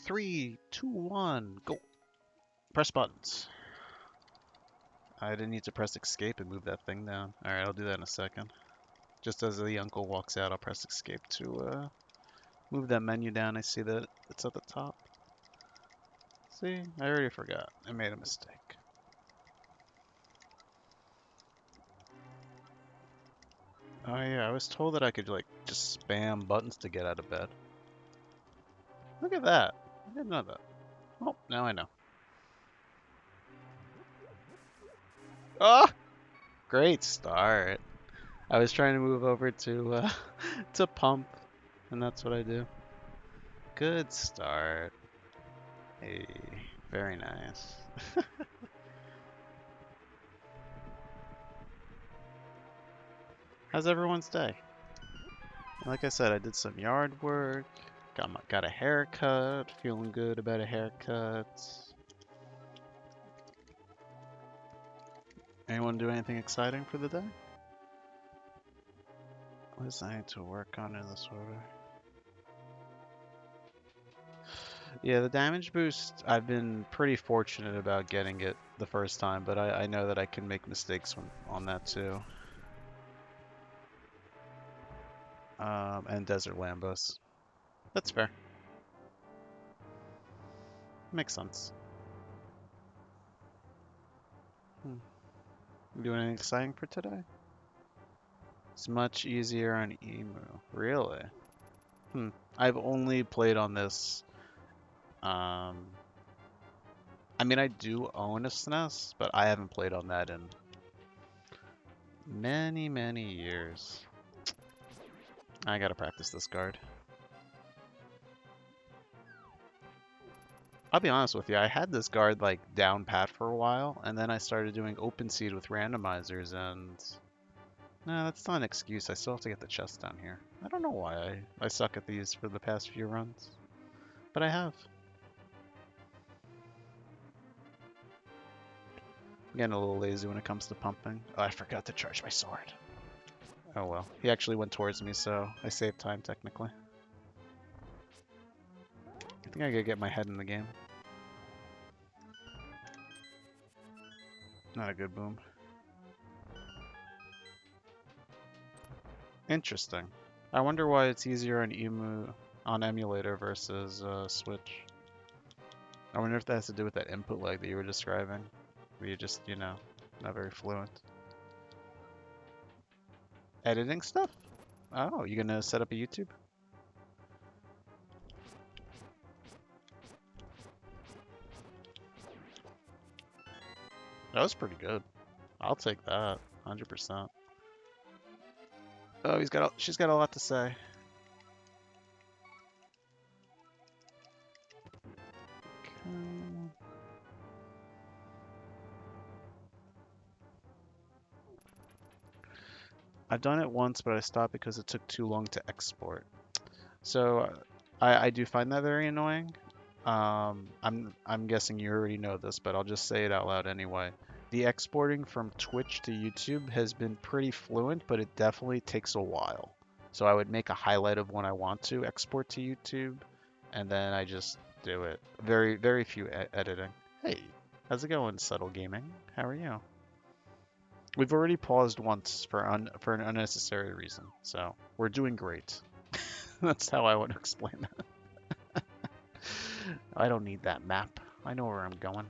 3, 2, 1, go. Press buttons. I didn't need to press escape and move that thing down. Alright, I'll do that in a second. Just as the uncle walks out, I'll press escape to move that menu down. I see that it's at the top. See, I already forgot. I made a mistake. Oh yeah, I was told that I could like just spam buttons to get out of bed. Look at that. I didn't know that. Oh, now I know. Oh, great start. I was trying to move over to to pump, and that's what I do. Good start. Hey, very nice. How's everyone's day? Like I said, I did some yard work, got a haircut, feeling good about a haircut. Anyone do anything exciting for the day? What does I need to work on in this order? Yeah, the damage boost, I've been pretty fortunate about getting it the first time, but I know that I can make mistakes on that too. And Desert Lambos. That's fair. Makes sense. Hmm. You doing anything exciting for today? It's much easier on Emu. Really? Hmm. I've only played on this. Um, I mean, I do own a SNES, but I haven't played on that in many, many years. I gotta practice this guard. I'll be honest with you, I had this guard like down pat for a while, and then I started doing open seed with randomizers, and no, that's not an excuse. I still have to get the chest down here. I don't know why I suck at these for the past few runs, but I have. I'm getting a little lazy when it comes to pumping. Oh, I forgot to charge my sword. Oh well. He actually went towards me, so I saved time technically. I think I gotta get my head in the game. Not a good boom. Interesting. I wonder why it's easier on on emulator versus Switch. I wonder if that has to do with that input lag that you were describing. Where you just, not very fluent. Editing stuff? Oh, you gonna set up a YouTube? That was pretty good. I'll take that, 100%. Oh, she's got a lot to say. Okay. I've done it once, but I stopped because it took too long to export. So I do find that very annoying. I'm guessing you already know this, but I'll just say it out loud anyway. The exporting from Twitch to YouTube has been pretty fluent, but it definitely takes a while. So I would make a highlight of when I want to export to YouTube, and then I just do it. Very, very few editing. Hey, how's it going, Subtle Gaming? How are you? We've already paused once for an unnecessary reason, so we're doing great. That's how I would explain that. I don't need that map. I know where I'm going.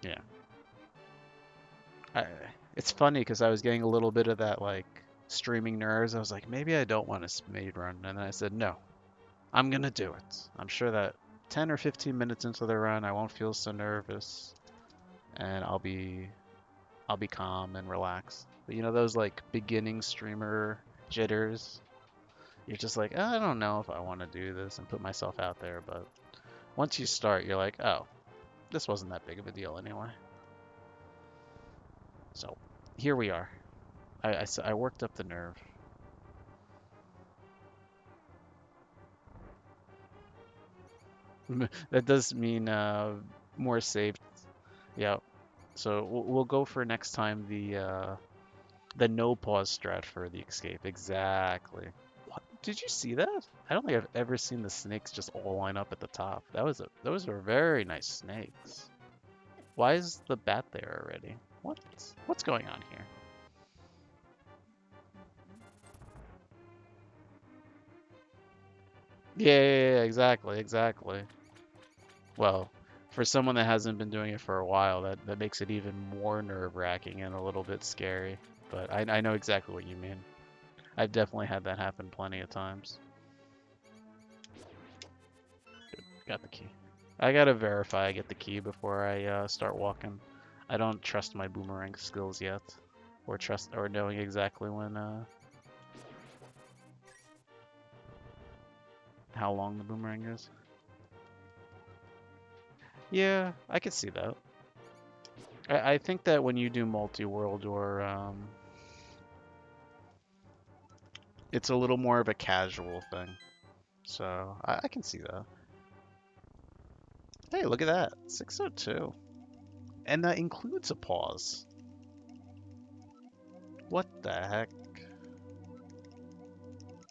Yeah. I, it's funny because I was getting a little bit of that like streaming nerves. I was like, maybe I don't want to speed run, and then I said, no, I'm gonna do it. I'm sure that 10 or 15 minutes into the run, I won't feel so nervous, and I'll be calm and relaxed. But you know those like beginning streamer jitters. You're just like, I don't know if I want to do this and put myself out there, but once you start, you're like, oh, this wasn't that big of a deal anyway. So here we are. I worked up the nerve. That does mean more saved. Yeah. So we'll go for next time The no pause strat for the escape. Exactly. What? Did you see that? I don't think I've ever seen the snakes just all line up at the top. Those are very nice snakes. Why is the bat there already? What? What's going on here? Yeah, exactly, exactly. Well, for someone that hasn't been doing it for a while, that makes it even more nerve-wracking and a little bit scary. But I know exactly what you mean. I've definitely had that happen plenty of times. Got the key. I gotta verify I get the key before I start walking. I don't trust my boomerang skills yet, or knowing exactly when how long the boomerang is. Yeah, I could see that. I think that when you do multi-world or it's a little more of a casual thing, so I can see that. Hey, look at that, 602, and that includes a pause. What the heck?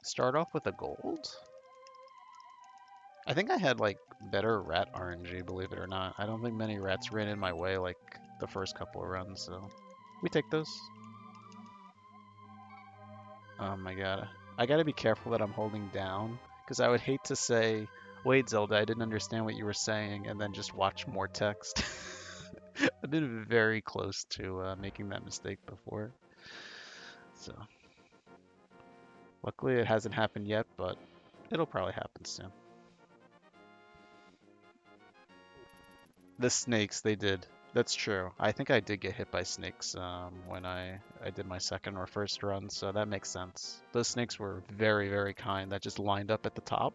Start off with a gold? I think I had like better rat RNG, believe it or not. I don't think many rats ran in my way like the first couple of runs, so we take those. Oh my god. I gotta be careful that I'm holding down, because I would hate to say, wait, Zelda, I didn't understand what you were saying, and then just watch more text. I've been very close to making that mistake before. So, luckily it hasn't happened yet, but it'll probably happen soon. The snakes, they did. That's true. I think I did get hit by snakes when I did my second or first run, so that makes sense. Those snakes were very, very kind. That just lined up at the top.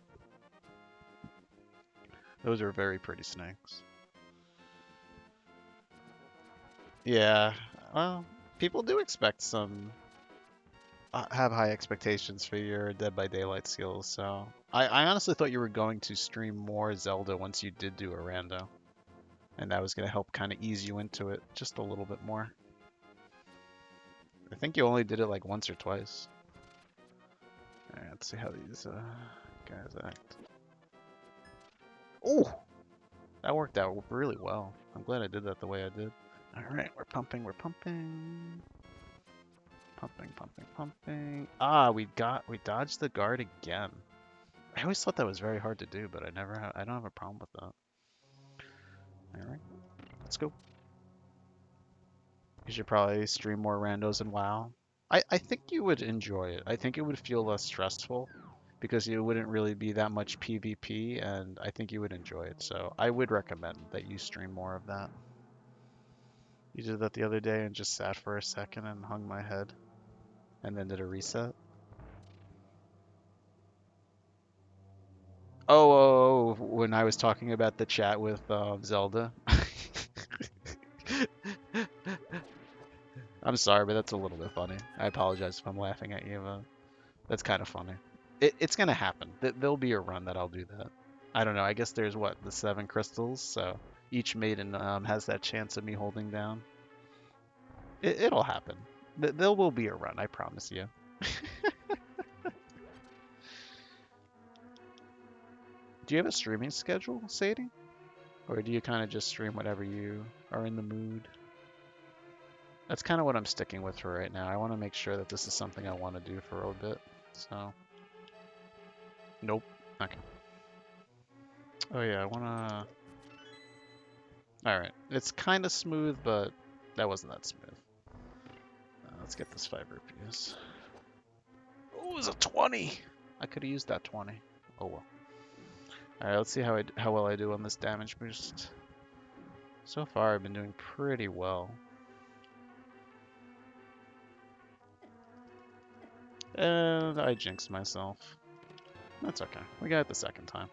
Those are very pretty snakes. Yeah, well, people do expect some, have high expectations for your Dead by Daylight skills, so I honestly thought you were going to stream more Zelda once you did do a rando, and that was going to help kind of ease you into it just a little bit more. I think you only did it like once or twice. Alright, let's see how these guys act. Oh, that worked out really well. I'm glad I did that the way I did. Alright, we're pumping, we're pumping. Pumping, pumping, pumping. Ah, we dodged the guard again. I always thought that was very hard to do, but I don't have a problem with that. Alright, let's go. You should probably stream more randos and WoW. I think you would enjoy it. I think it would feel less stressful because it wouldn't really be that much PvP, and I think you would enjoy it. So I would recommend that you stream more of that. You did that the other day and just sat for a second and hung my head, and then did a reset. When I was talking about the chat with Zelda. I'm sorry, but that's a little bit funny. I apologize if I'm laughing at you, but that's kind of funny. It's gonna happen. There'll be a run that I'll do that. I don't know. I guess there's what, the 7 crystals, so each maiden has that chance of me holding down. It'll happen. There will be a run, I promise you. Do you have a streaming schedule, Sadie? Or do you kind of just stream whatever you are in the mood? That's kind of what I'm sticking with for right now. I want to make sure that this is something I want to do for a bit. So, nope. Okay. Oh yeah, I want to... Alright. It's kind of smooth, but that wasn't that smooth. Let's get this 5 rupees. Oh, it was a 20! I could have used that 20. Oh well. Alright, let's see how well I do on this damage boost. So far, I've been doing pretty well. And I jinxed myself. That's okay. We got it the second time.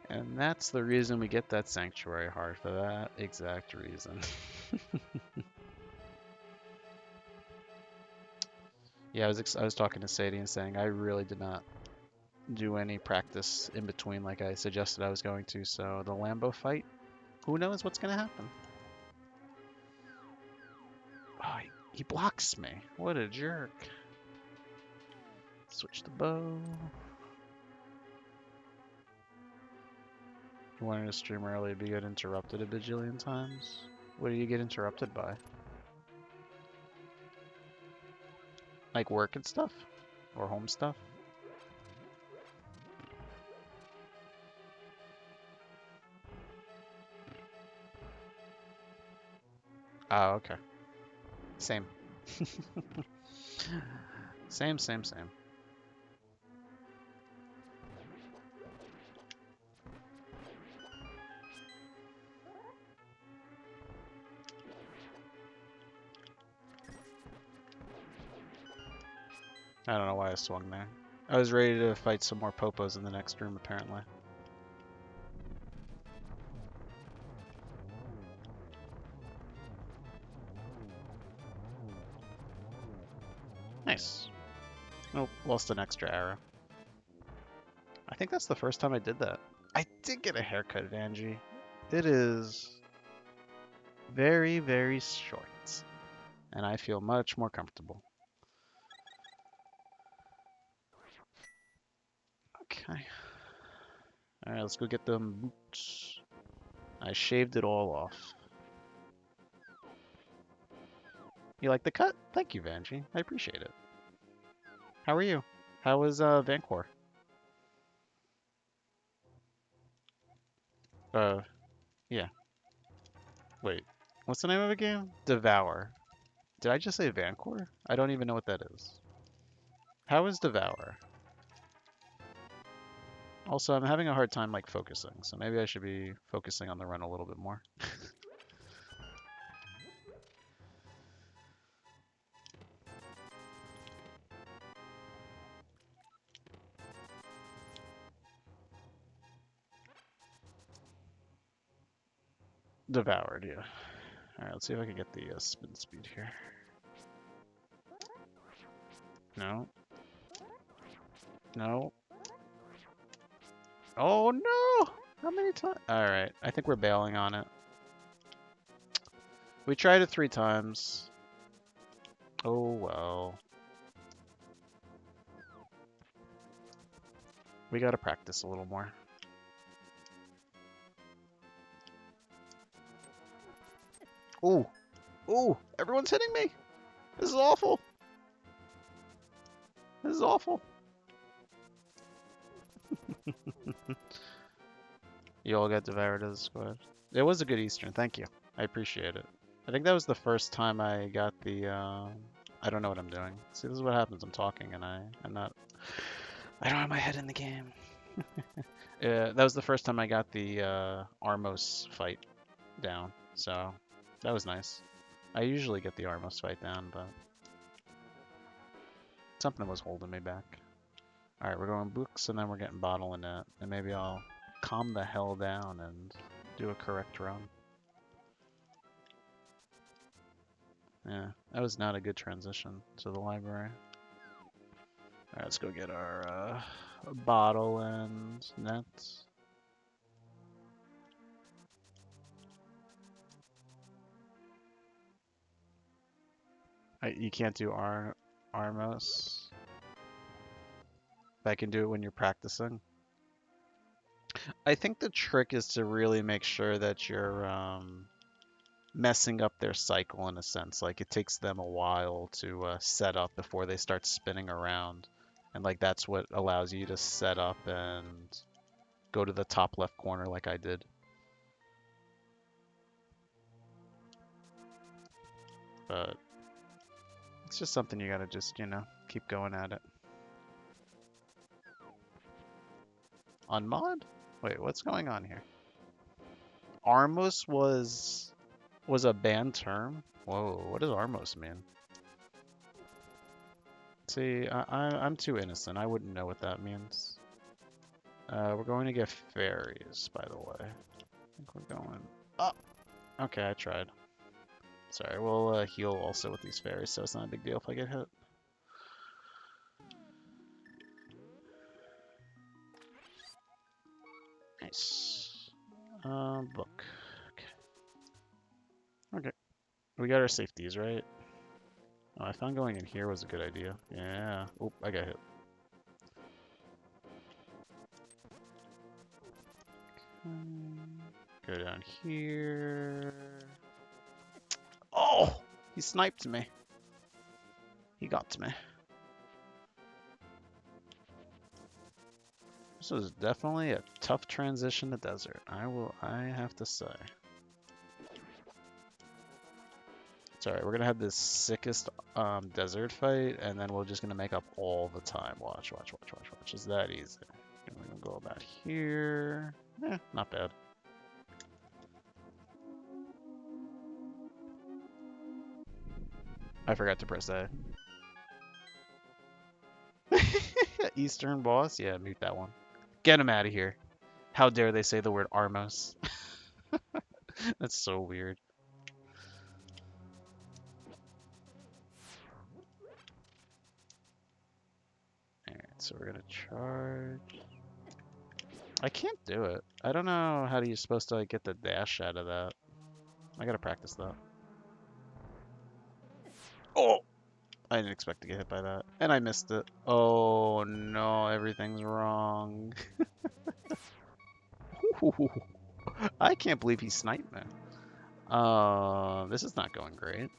And that's the reason we get that Sanctuary Heart, for that exact reason. Yeah, I was talking to Sadie and saying I really did not do any practice in between like I suggested I was going to, so the Lambo fight, who knows what's going to happen? Oh, he He blocks me. What a jerk. Switch the bow. You wanted to stream early but you get interrupted a bajillion times? What do you get interrupted by? Like work and stuff? Or home stuff? Oh, okay. Same. Same. I don't know why I swung there. I was ready to fight some more popos in the next room, apparently. Nice. Nope, lost an extra arrow. I think that's the first time I did that. I did get a haircut, Angie. It is very, very short. And I feel much more comfortable. Okay. Alright, let's go get them boots. I shaved it all off. You like the cut? Thank you, Vanjie. I appreciate it. How are you? How was Vancouver? Yeah. Wait. What's the name of the game? Devour. Did I just say Vancouver? I don't even know what that is. How is Devour? Also, I'm having a hard time like focusing, so maybe I should be focusing on the run a little bit more. Devoured, yeah. Alright, let's see if I can get the spin speed here. No. No. Oh no! How many times? Alright, I think we're bailing on it. We tried it 3 times. Oh well. We gotta practice a little more. Ooh! Ooh! Everyone's hitting me! This is awful! This is awful! You all got devoured as a squad. It was a good Eastern, thank you. I appreciate it. I think that was the first time I got the, I don't know what I'm doing. See, this is what happens. I'm talking and I don't have my head in the game. That was the first time I got the Armos fight down, so that was nice. I usually get the Armos fight down, but something was holding me back. Alright, we're going books and then we're getting bottle in it, and maybe I'll calm the hell down and do a correct run. Yeah, that was not a good transition to the library. Alright, let's go get our bottle and nets. You can't do Armos. But I can do it when you're practicing. I think the trick is to really make sure that you're messing up their cycle in a sense. Like it takes them a while to set up before they start spinning around. And like that's what allows you to set up and go to the top left corner like I did. But it's just something you gotta just, you know, keep going at it. On mod? Wait, what's going on here? Armos was a banned term? Whoa, what does Armos mean? See, I'm too innocent. I wouldn't know what that means. We're going to get fairies, by the way. I think we're going... Oh! Okay, I tried. Sorry, we'll heal also with these fairies, so it's not a big deal if I get hit. Nice. Book. Okay. Okay. We got our safeties, right? Oh, I found going in here was a good idea. Yeah. Oop, I got hit. Go down here. Oh! He sniped me. He got me. This was definitely a tough transition to desert. I have to say. It's alright, we're gonna have this sickest desert fight, and then we're just gonna make up all the time. Watch, watch, watch, watch, watch. It's that easy. And we're gonna go about here. Eh, not bad. I forgot to press A. Eastern boss? Yeah, mute that one. Get him out of here. How dare they say the word Armos? That's so weird. Alright, so we're gonna charge. I can't do it. I don't know how you're supposed to like get the dash out of that. I gotta practice that. Oh! I didn't expect to get hit by that. And I missed it. Oh no, everything's wrong. I can't believe he sniped me. This is not going great.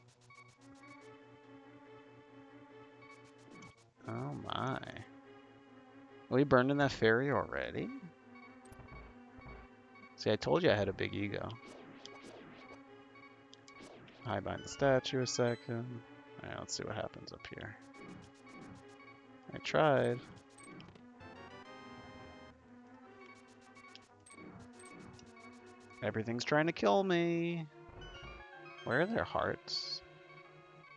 Oh my. We burned in that ferry already? See, I told you I had a big ego. Hide behind the statue a second. Alright, let's see what happens up here. I tried. Everything's trying to kill me. Where are their hearts?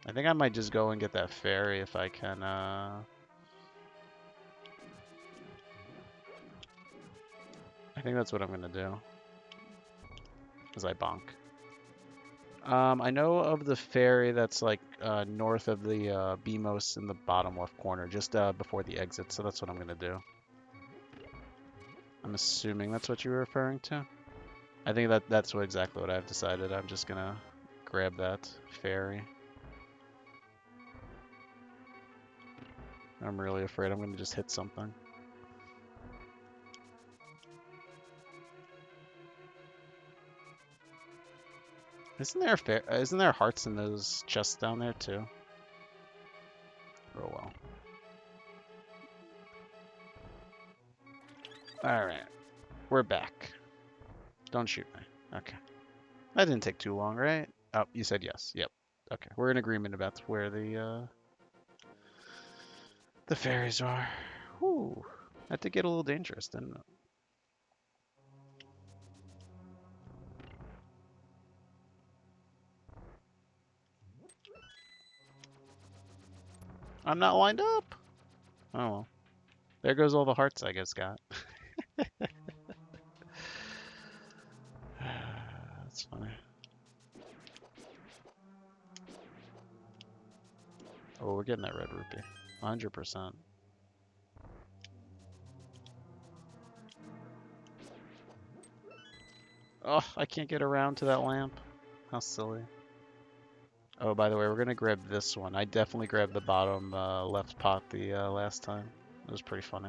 I think I might just go and get that fairy if I can, I think that's what I'm gonna do. Is I bonk. I know of the ferry that's like north of the BMOS in the bottom left corner, just before the exit, so that's what I'm gonna do. I'm assuming that's what you were referring to. I think that's exactly what I've decided. I'm just gonna grab that ferry. I'm really afraid I'm gonna just hit something. Isn't there hearts in those chests down there too? Oh well. Alright. We're back. Don't shoot me. Okay. That didn't take too long, right? Oh, you said yes. Yep. Okay. We're in agreement about where the fairies are. Whew. That did get a little dangerous, didn't it? I'm not lined up. Oh well. There goes all the hearts I guess got. That's funny. Oh, we're getting that red rupee. 100%. Oh, I can't get around to that lamp. How silly. Oh, by the way, we're gonna grab this one. I definitely grabbed the bottom left pot the last time. It was pretty funny.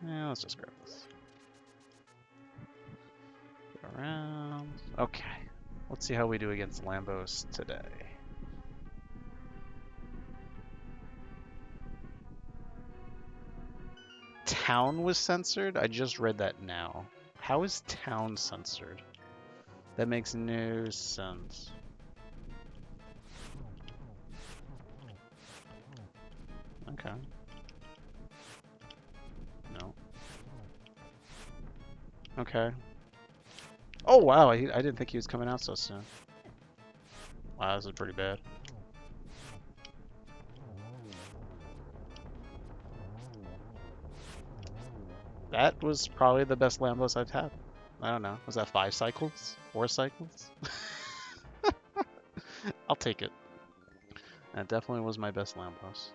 Yeah, let's just grab this. Go around. Okay. Let's see how we do against Lambos today. Town was censored? I just read that now. How is town censored? That makes no sense. Okay. No. Okay. Oh wow, I didn't think he was coming out so soon. Wow, this is pretty bad. That was probably the best Lambos I've had. I don't know. Was that 5 cycles? 4 cycles? I'll take it. That definitely was my best Lambos.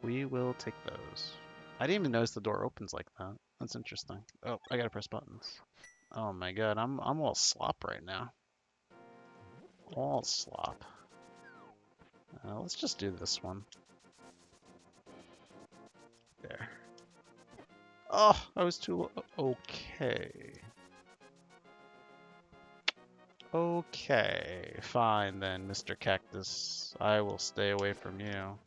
We will take those. I didn't even notice the door opens like that. That's interesting. Oh, I gotta press buttons. Oh my god, I'm all slop right now. All slop. Let's just do this one. There. Oh, I was too low. Okay. Okay, fine then, Mr. Cactus. I will stay away from you.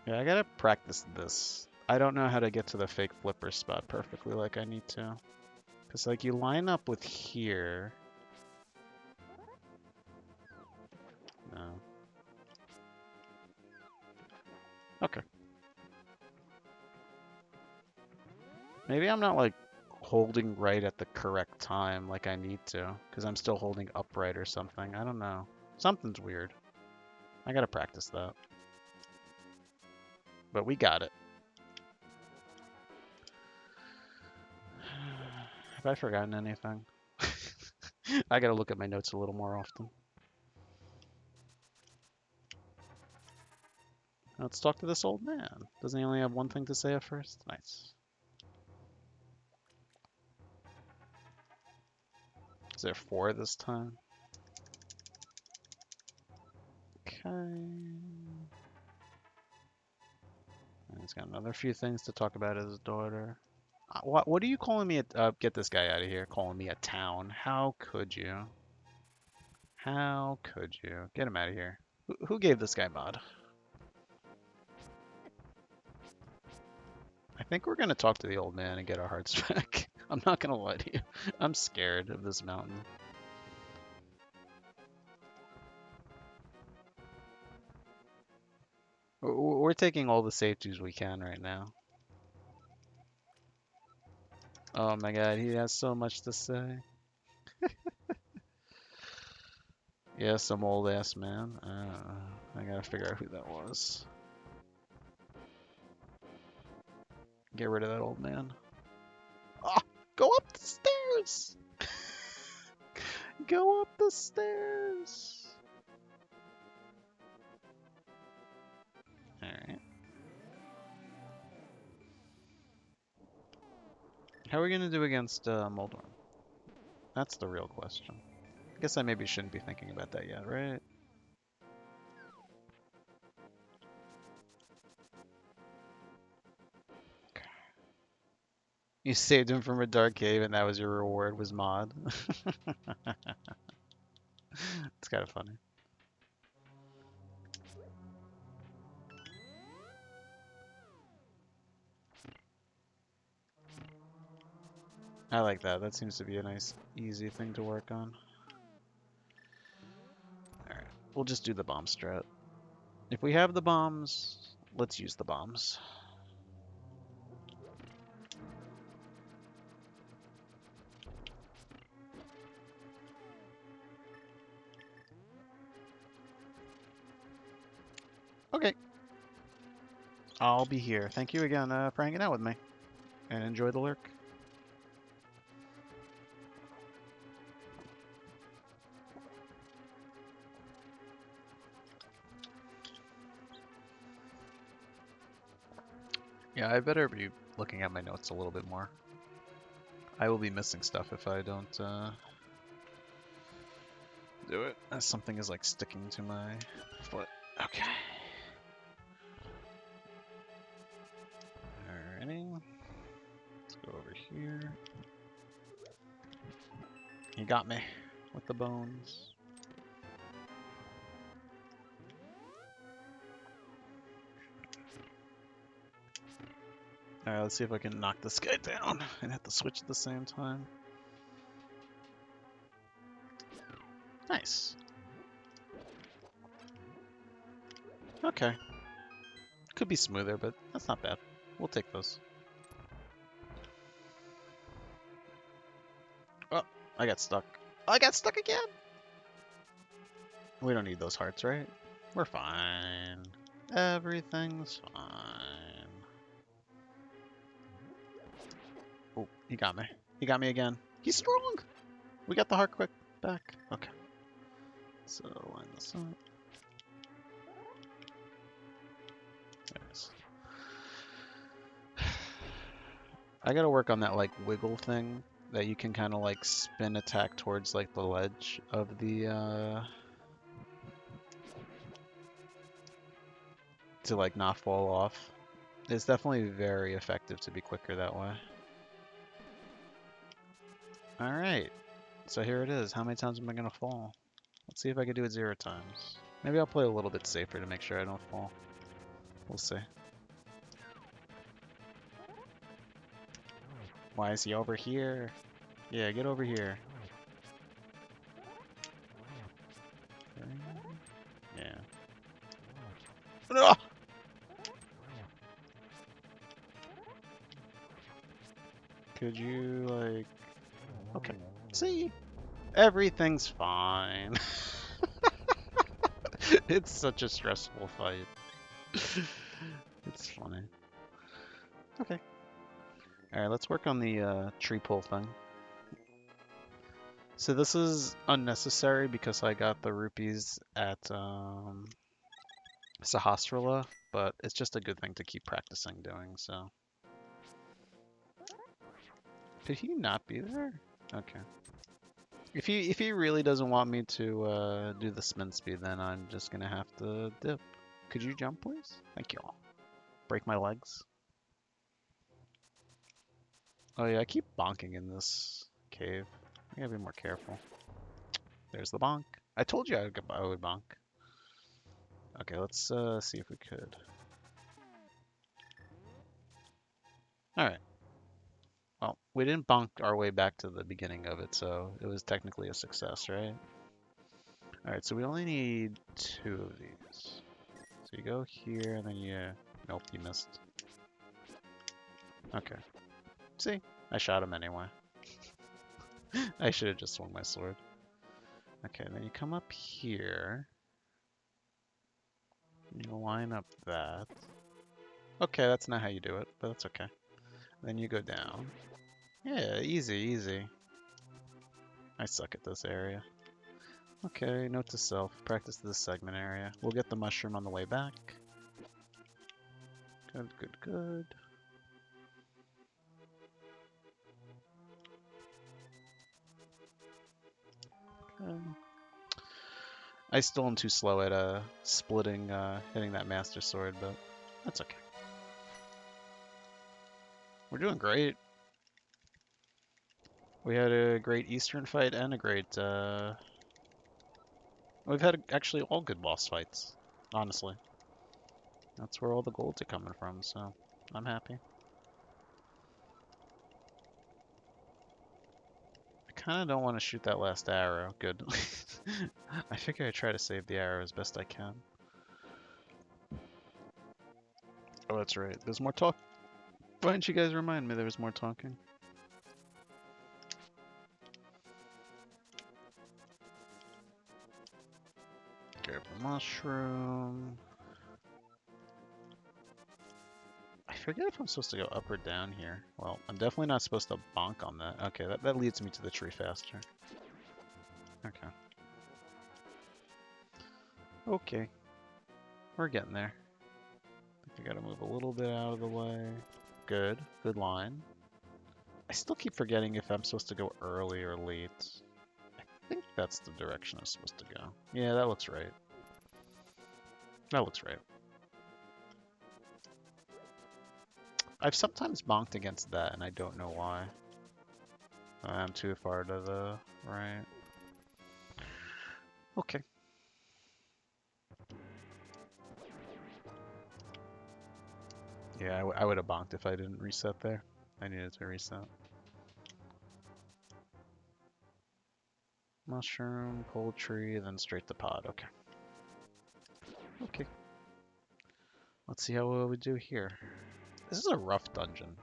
Yeah, I gotta practice this. I don't know how to get to the fake flipper spot perfectly like I need to. Because, like, you line up with here. No. Okay. Maybe I'm not, like, holding right at the correct time like I need to. Because I'm still holding upright or something. I don't know. Something's weird. I gotta practice that. But we got it. Have I forgotten anything? I gotta look at my notes a little more often. Let's talk to this old man. Doesn't he only have one thing to say at first? Nice. Is there 4 this time? Okay. And he's got another few things to talk about his daughter. What are you calling me? Get this guy out of here. Calling me a town. How could you? How could you? Get him out of here. Who gave this guy mod? I think we're gonna talk to the old man and get our hearts back. I'm not gonna lie to you. I'm scared of this mountain. We're taking all the safeties we can right now. Oh my god, he has so much to say. Yeah, some old ass man. I gotta figure out who that was. Get rid of that old man. Oh, go up the stairs! Go up the stairs! Alright. How are we gonna do against Moldorm? That's the real question. I guess I maybe shouldn't be thinking about that yet, right? You saved him from a dark cave and that was your reward, was mod. It's kind of funny. I like that. That seems to be a nice, easy thing to work on. Alright, we'll just do the bomb strat. If we have the bombs, let's use the bombs. Okay. I'll be here. Thank you again for hanging out with me. And enjoy the lurk. Yeah, I better be looking at my notes a little bit more. I will be missing stuff if I don't do it. Something is like sticking to my foot. Okay. Alrighty. Let's go over here. He got me with the bones. Alright, let's see if I can knock this guy down and hit the switch at the same time. Nice. Okay. Could be smoother, but that's not bad. We'll take those. Oh, I got stuck. I got stuck again! We don't need those hearts, right? We're fine. Everything's fine. Oh, he got me. He got me again. He's strong! We got the heart quick back. Okay. So, line this up. I gotta work on that like wiggle thing that you can kind of like spin attack towards like the ledge of the to like not fall off. It's definitely very effective to be quicker that way. All right, so here it is. How many times am I gonna fall? Let's see if I can do it 0 times. Maybe I'll play a little bit safer to make sure I don't fall. We'll see. Why is he over here? Yeah, get over here. Yeah. Ah! Could you, like... Okay. See? Everything's fine. It's such a stressful fight. It's funny. Okay. Alright, let's work on the tree pull thing. So this is unnecessary because I got the rupees at Sahasrara, but it's just a good thing to keep practicing doing, so. Could he not be there? Okay. If he really doesn't want me to do the spin speed, then I'm just gonna have to dip. Could you jump, please? Thank you all. Break my legs. Oh yeah, I keep bonking in this cave. I gotta be more careful. There's the bonk. I told you I would bonk. Okay, let's see if we could. Alright. Well, we didn't bonk our way back to the beginning of it, so it was technically a success, right? Alright, so we only need 2 of these. So you go here, and then you... Nope, you missed. Okay. See? I shot him anyway. I should have just swung my sword. Okay, then you come up here. You line up that. Okay, that's not how you do it, but that's okay. Then you go down. Yeah, easy, easy. I suck at this area. Okay, note to self. Practice this segment area. We'll get the mushroom on the way back. Good, good, good. Okay. I still am too slow at splitting, hitting that master sword, but that's okay. We're doing great. We had a great Eastern fight and a great, we've had actually all good boss fights, honestly. That's where all the golds are coming from, so I'm happy. I kind of don't want to shoot that last arrow. Good. I figure I try to save the arrow as best I can. Oh, that's right. There's more talk. Why didn't you guys remind me there was more talking? Grab the mushroom. I forget if I'm supposed to go up or down here. Well, I'm definitely not supposed to bonk on that. Okay, that leads me to the tree faster. Okay. Okay. We're getting there. I think I gotta move a little bit out of the way. Good. Good line. I still keep forgetting if I'm supposed to go early or late. I think that's the direction I'm supposed to go. Yeah, that looks right. That looks right. I've sometimes bonked against that, and I don't know why. I'm too far to the right. Okay. Yeah, I would have bonked if I didn't reset there. I needed to reset. Mushroom, poultry, then straight to pod. Okay. Okay. Let's see how we do here. This is a rough dungeon.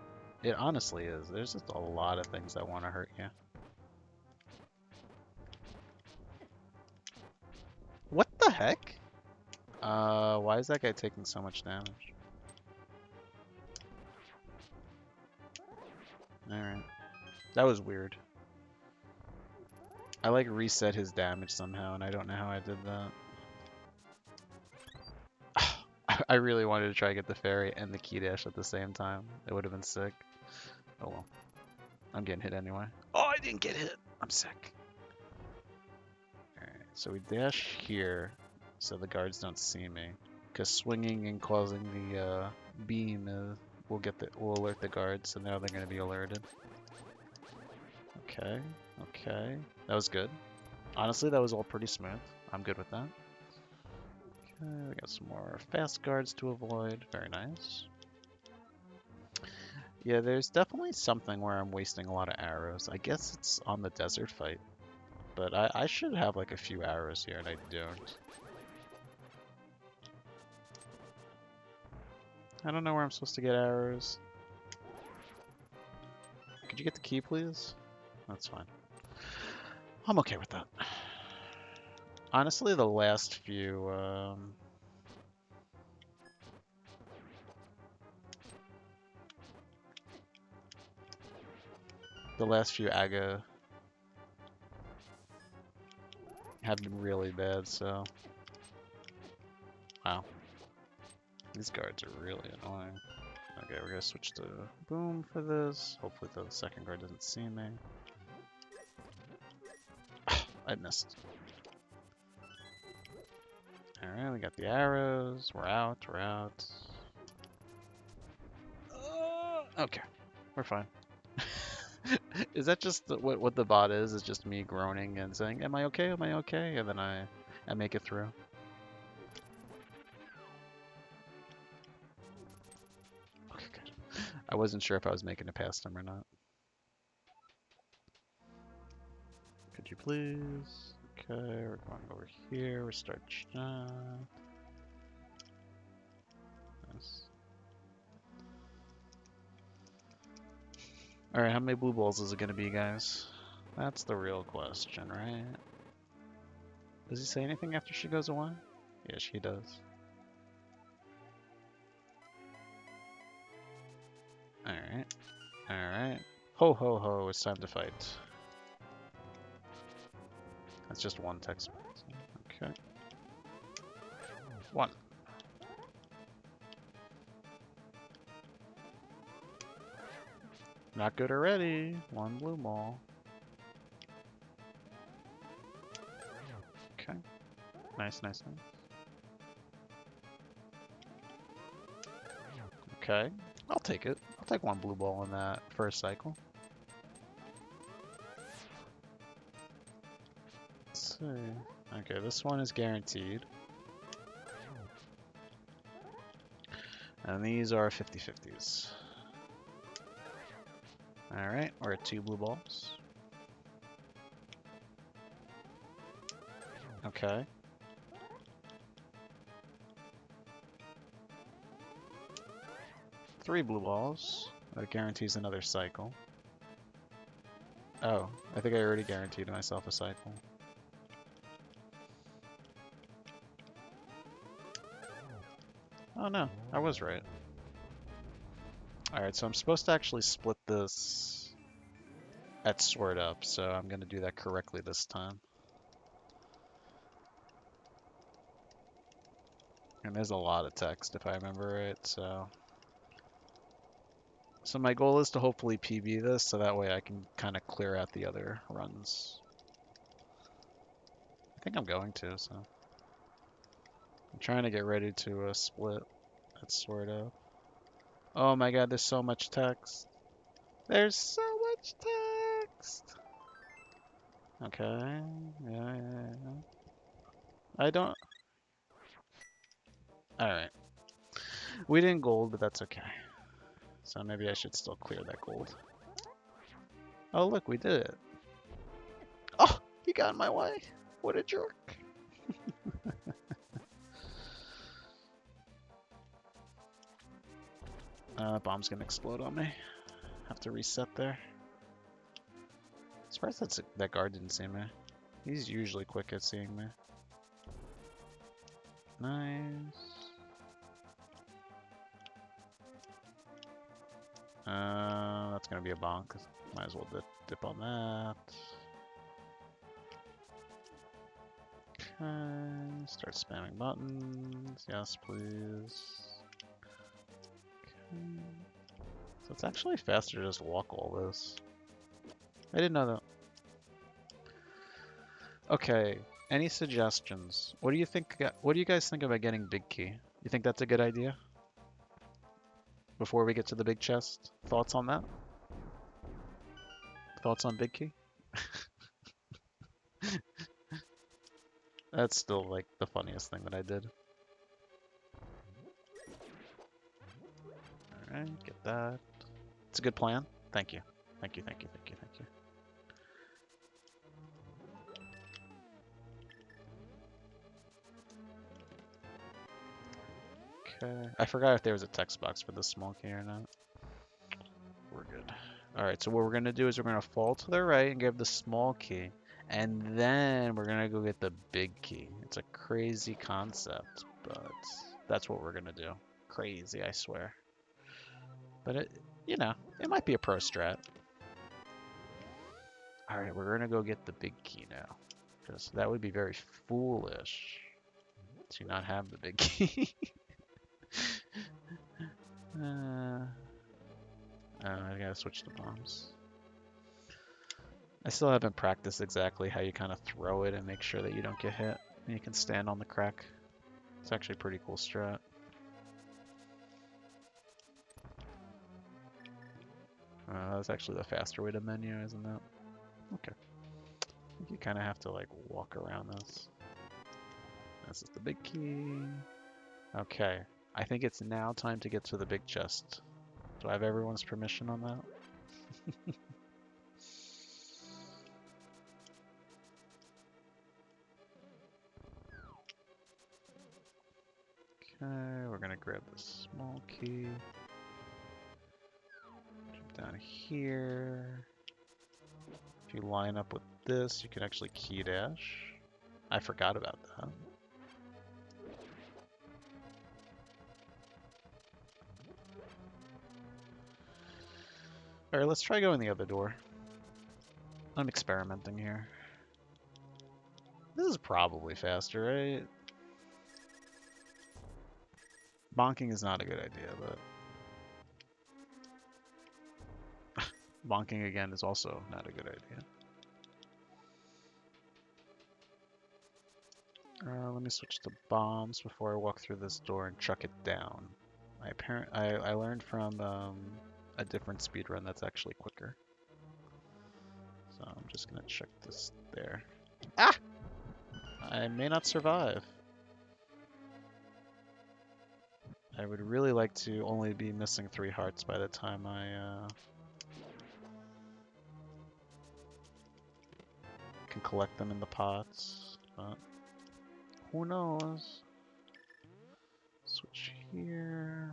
It honestly is. There's just a lot of things that want to hurt you. What the heck? Why is that guy taking so much damage? Alright. That was weird. I like reset his damage somehow, and I don't know how I did that. I really wanted to try to get the fairy and the key dash at the same time. It would have been sick. Oh well. I'm getting hit anyway. Oh, I didn't get hit. I'm sick. Alright, so we dash here so the guards don't see me. Because swinging and causing the beam will alert the guards, so now they're going to be alerted. Okay, okay. That was good. Honestly, that was all pretty smooth. I'm good with that. Okay, we got some more fast guards to avoid. Very nice. Yeah, there's definitely something where I'm wasting a lot of arrows. I guess it's on the desert fight. But I should have like a few arrows here, and I don't. I don't know where I'm supposed to get arrows. Could you get the key, please? That's fine. I'm okay with that. Honestly, the last few... the last few Aga have been really bad, so... Wow. These guards are really annoying. Okay, we're gonna switch to boom for this. Hopefully the second guard doesn't see me. I missed. Alright, we got the arrows. We're out, we're out. Okay, we're fine. Is that just what the bot is? Is just me groaning and saying, "Am I okay? Am I okay?" And then I make it through. Okay, good. I wasn't sure if I was making it past him or not. Could you please? Okay, we're going over here. Restart shot. Nice. All right, how many blue balls is it gonna be, guys? That's the real question, right? Does he say anything after she goes away? Yeah, she does. Alright. Alright. Ho ho ho, it's time to fight. That's just one text. Okay. One. Not good already. One blue ball. Okay. Nice, nice, nice. Okay. I'll take it. I'll take one blue ball in that first cycle. Let's see. Okay, this one is guaranteed. And these are 50-50s. Alright, we're at 2 blue balls. Okay. Three blue balls. That guarantees another cycle. Oh, I think I already guaranteed myself a cycle. Oh no, I was right. Alright, so I'm supposed to actually split this at sword up, so I'm going to do that correctly this time. And there's a lot of text if I remember right, so... So my goal is to hopefully PB this, so that way I can kind of clear out the other runs. I think I'm going to, so... I'm trying to get ready to split at sword up. Oh my god, there's so much text. There's so much text! Okay, yeah. I don't... Alright. We didn't gold, but that's okay. So maybe I should still clear that gold. Oh look, we did it. Oh, he got in my way. What a jerk. Bomb's gonna explode on me. Have to reset there. Surprised that guard didn't see me. He's usually quick at seeing me. Nice. That's gonna be a bonk. Might as well dip on that. Okay, start spamming buttons. Yes, please. Okay. So it's actually faster to just walk all this. I didn't know that. Okay, any suggestions? What do you think? What do you guys think about getting big key? You think that's a good idea? Before we get to the big chest, thoughts on that? Thoughts on big key? That's still like the funniest thing that I did. Alright, get that. It's a good plan. Thank you. Thank you, thank you, thank you, thank you. Okay. I forgot if there was a text box for the small key or not. We're good. Alright, so what we're going to do is we're going to fall to the right and grab the small key. And then we're going to go get the big key. It's a crazy concept, but that's what we're going to do. Crazy, I swear. But it, you know, it might be a pro strat. Alright, we're going to go get the big key now. Because that would be very foolish to not have the big key. I gotta switch to bombs. I still haven't practiced exactly how you kind of throw it and make sure that you don't get hit. And you can stand on the crack. It's actually a pretty cool strat. That's actually the faster way to menu, isn't it? Okay. I think you kind of have to like walk around this. This is the big key. Okay. I think it's now time to get to the big chest. Do I have everyone's permission on that? Okay, we're gonna grab the small key. Jump down here. If you line up with this, you can actually key dash. I forgot about that. Alright, let's try going the other door. I'm experimenting here. This is probably faster, right? Bonking is not a good idea, but bonking again is also not a good idea. Let me switch to bombs before I walk through this door and chuck it down. I learned from a different speedrun that's actually quicker. So I'm just gonna chuck this there. Ah! I may not survive. I would really like to only be missing 3 hearts by the time I can collect them in the pots, but who knows? Switch here.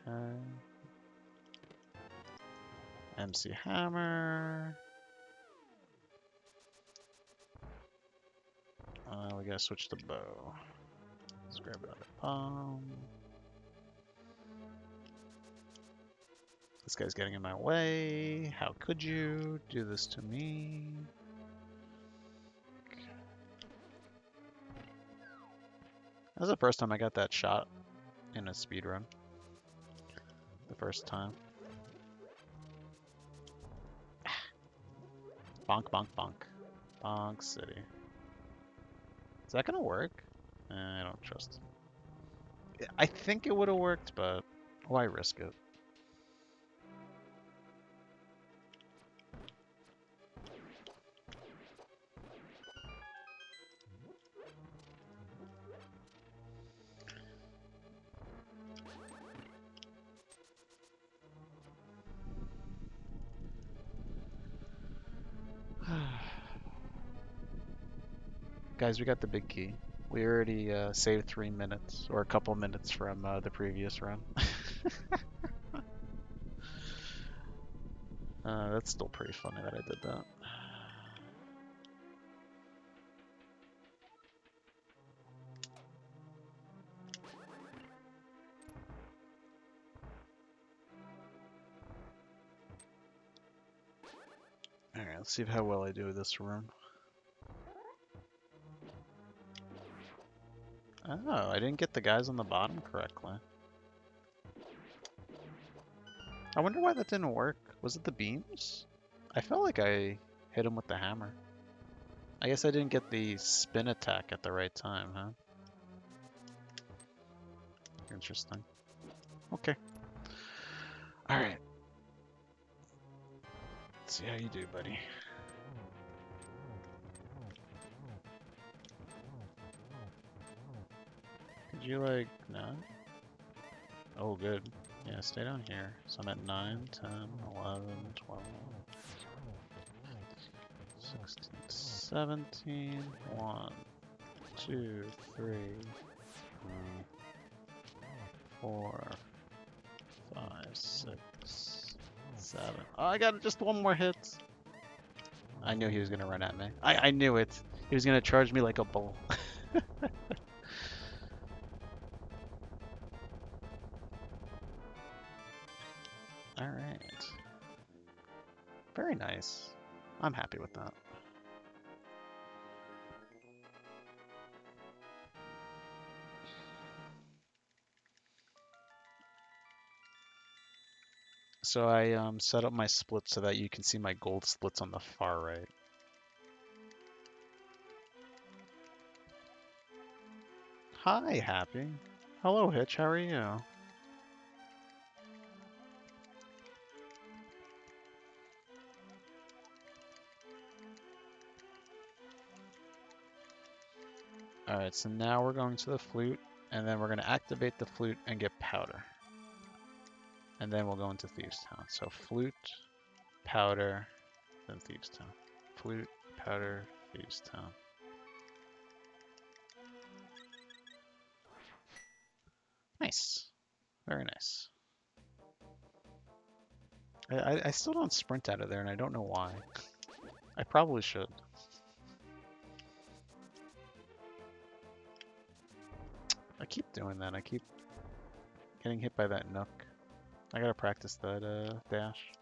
Okay. MC hammer. We gotta switch to bow. Let's grab another bomb. This guy's getting in my way. How could you do this to me? Okay. That was the first time I got that shot in a speedrun. The first time. Bonk, bonk, bonk. Bonk City. Is that gonna work? I don't trust it. I think it would have worked, but why risk it? Guys, we got the big key. We already saved 3 minutes, or a couple minutes from the previous run. That's still pretty funny that I did that. Alright, let's see how well I do with this room. Oh, I didn't get the guys on the bottom correctly. I wonder why that didn't work. Was it the beams? I felt like I hit him with the hammer. I guess I didn't get the spin attack at the right time, huh? Interesting. Okay. Alright. Let's see how you do, buddy. Could you, like, no? Oh, good. Yeah, stay down here. So I'm at 9, 10, 11, 12, 16, 17, 1, 2, 3, 4, 5, 6, 7. Oh, I got just one more hit. I knew he was going to run at me. I knew it. He was going to charge me like a bull. Alright. Very nice. I'm happy with that. So I set up my split so that you can see my gold splits on the far right. Hi, Happy. Hello, Hitch. How are you? Alright, so now we're going to the flute, and then we're going to activate the flute and get powder. And then we'll go into Thieves Town. So flute, powder, then Thieves Town. Flute, powder, Thieves Town. Nice. Very nice. I still don't sprint out of there, and I don't know why. I probably should. I keep doing that. I keep getting hit by that nook. I gotta practice that dash.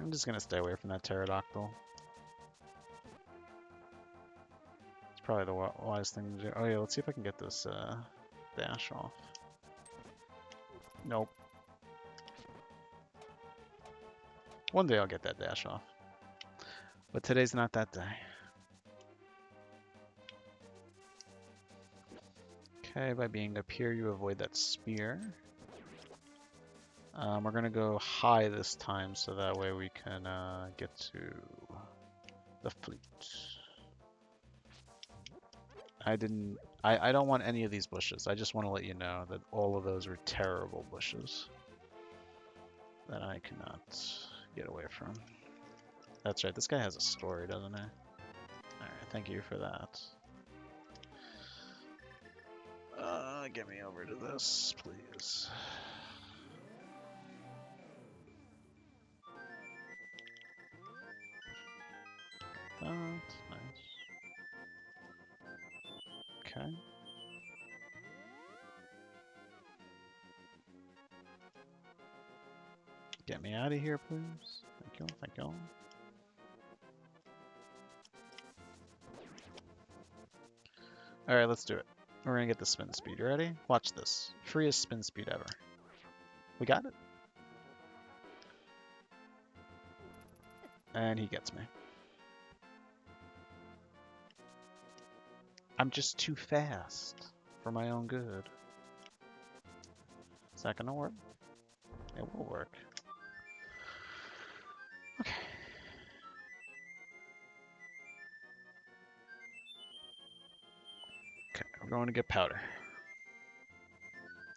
I'm just gonna stay away from that pterodactyl. It's probably the wise thing to do. Oh yeah, let's see if I can get this dash off. Nope. One day I'll get that dash off. But today's not that day. Okay, by being up here, you avoid that spear. We're gonna go high this time, so that way we can get to the flute. I don't want any of these bushes. I just want to let you know that all of those are terrible bushes that I cannot get away from. That's right, this guy has a story, doesn't he? Alright, thank you for that. Get me over to this, please. That's nice. Okay. Get me out of here, please. Thank you, thank you. Alright, let's do it. We're gonna get the spin speed. You ready? Watch this. Freest spin speed ever. We got it. And he gets me. I'm just too fast for my own good. Is that gonna work? It will work. Okay. Okay, we're going to get powder.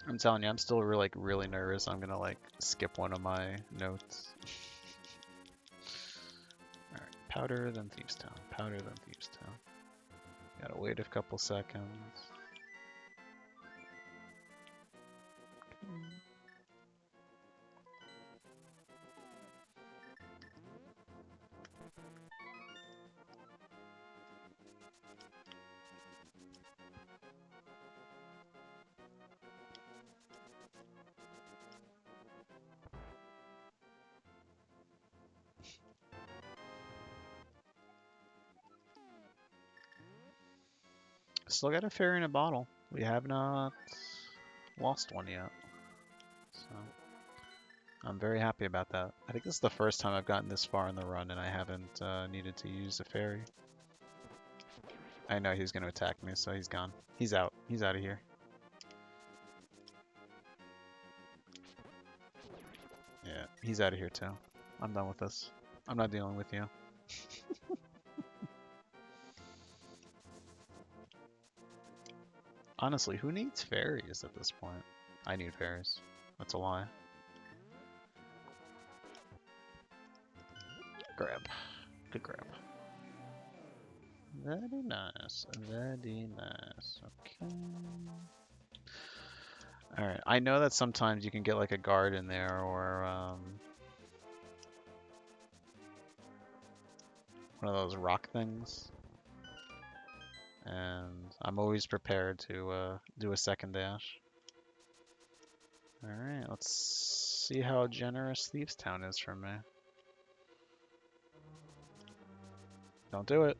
I'm telling you, I'm still really nervous. I'm gonna skip one of my notes. Alright, powder, then Thieves Town. Powder, then Thieves Town. Gotta wait a couple seconds. Still got a fairy in a bottle. We have not lost one yet. So I'm very happy about that. I think this is the first time I've gotten this far in the run and I haven't needed to use a fairy. I know he's going to attack me, so he's gone. He's out. He's out of here. Yeah, he's out of here too. I'm done with this. I'm not dealing with you. Honestly, who needs fairies at this point? I need fairies. That's a lie. Grab. Good grab. Very nice. Very nice. Okay. Alright, I know that sometimes you can get like a guard in there or one of those rock things. And I'm always prepared to do a second dash. Alright, let's see how generous Thieves Town is for me. Don't do it.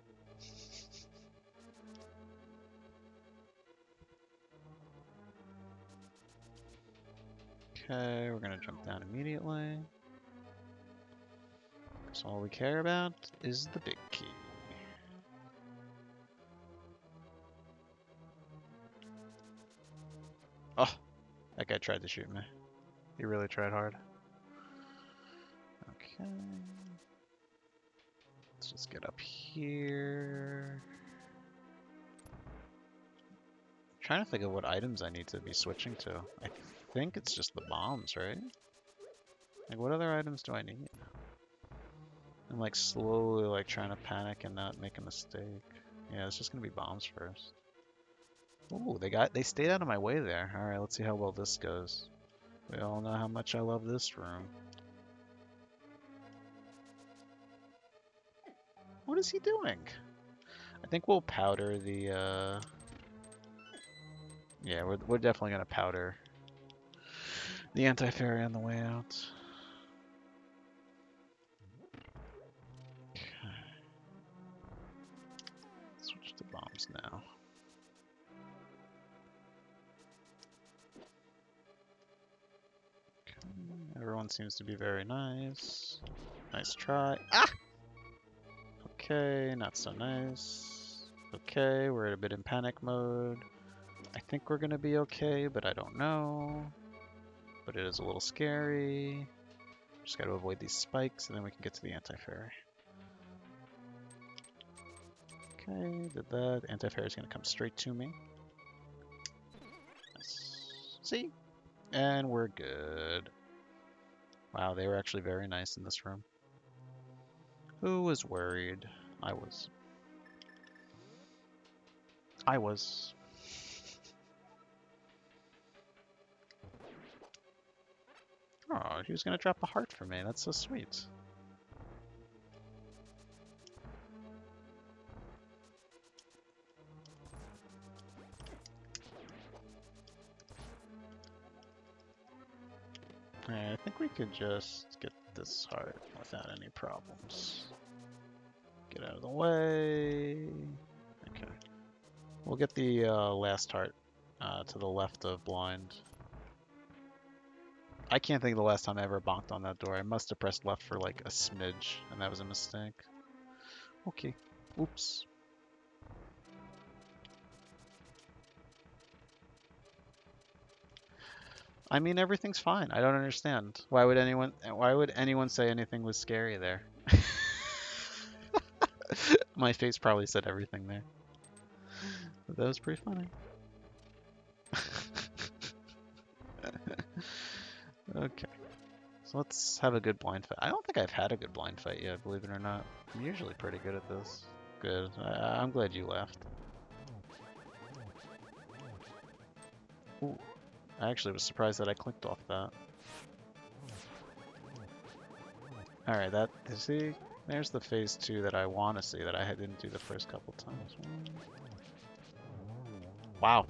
Okay, we're gonna jump down immediately. Because all we care about is the big key. Oh, that guy tried to shoot me. He really tried hard. Okay. Let's just get up here. I'm trying to think of what items I need to be switching to. I think it's just the bombs, right? Like, what other items do I need? I'm like slowly like trying to panic and not make a mistake. Yeah, it's just gonna be bombs first. Ooh, they stayed out of my way there. Alright, let's see how well this goes. We all know how much I love this room. What is he doing? I think we'll powder the yeah, we're definitely gonna powder the anti-fairy on the way out. Okay. Switch to bombs now. Okay. Everyone seems to be very nice. Nice try. Ah! Okay, not so nice. Okay, we're a bit in panic mode. I think we're gonna be okay, but I don't know. But it is a little scary. Just gotta avoid these spikes, and then we can get to the anti-fairy. Okay, did that. Anti-fairy is gonna come straight to me. Nice. See? And we're good. Wow, they were actually very nice in this room. Who was worried? I was. I was. Oh, he was gonna drop a heart for me. That's so sweet. Alright, I think we could just get this heart without any problems. Get out of the way. Okay. We'll get the last heart to the left of blind. I can't think of the last time I ever bonked on that door. I must have pressed left for like a smidge, and that was a mistake. Okay. Oops. I mean, everything's fine. I don't understand. Why would anyone say anything was scary there? My face probably said everything there. But that was pretty funny. Okay. So let's have a good blind fight. I don't think I've had a good blind fight yet, believe it or not. I'm usually pretty good at this. Good. I'm glad you left. Ooh. I actually was surprised that I clicked off that. Alright, see, there's the phase 2 that I want to see that I didn't do the first couple times. Wow.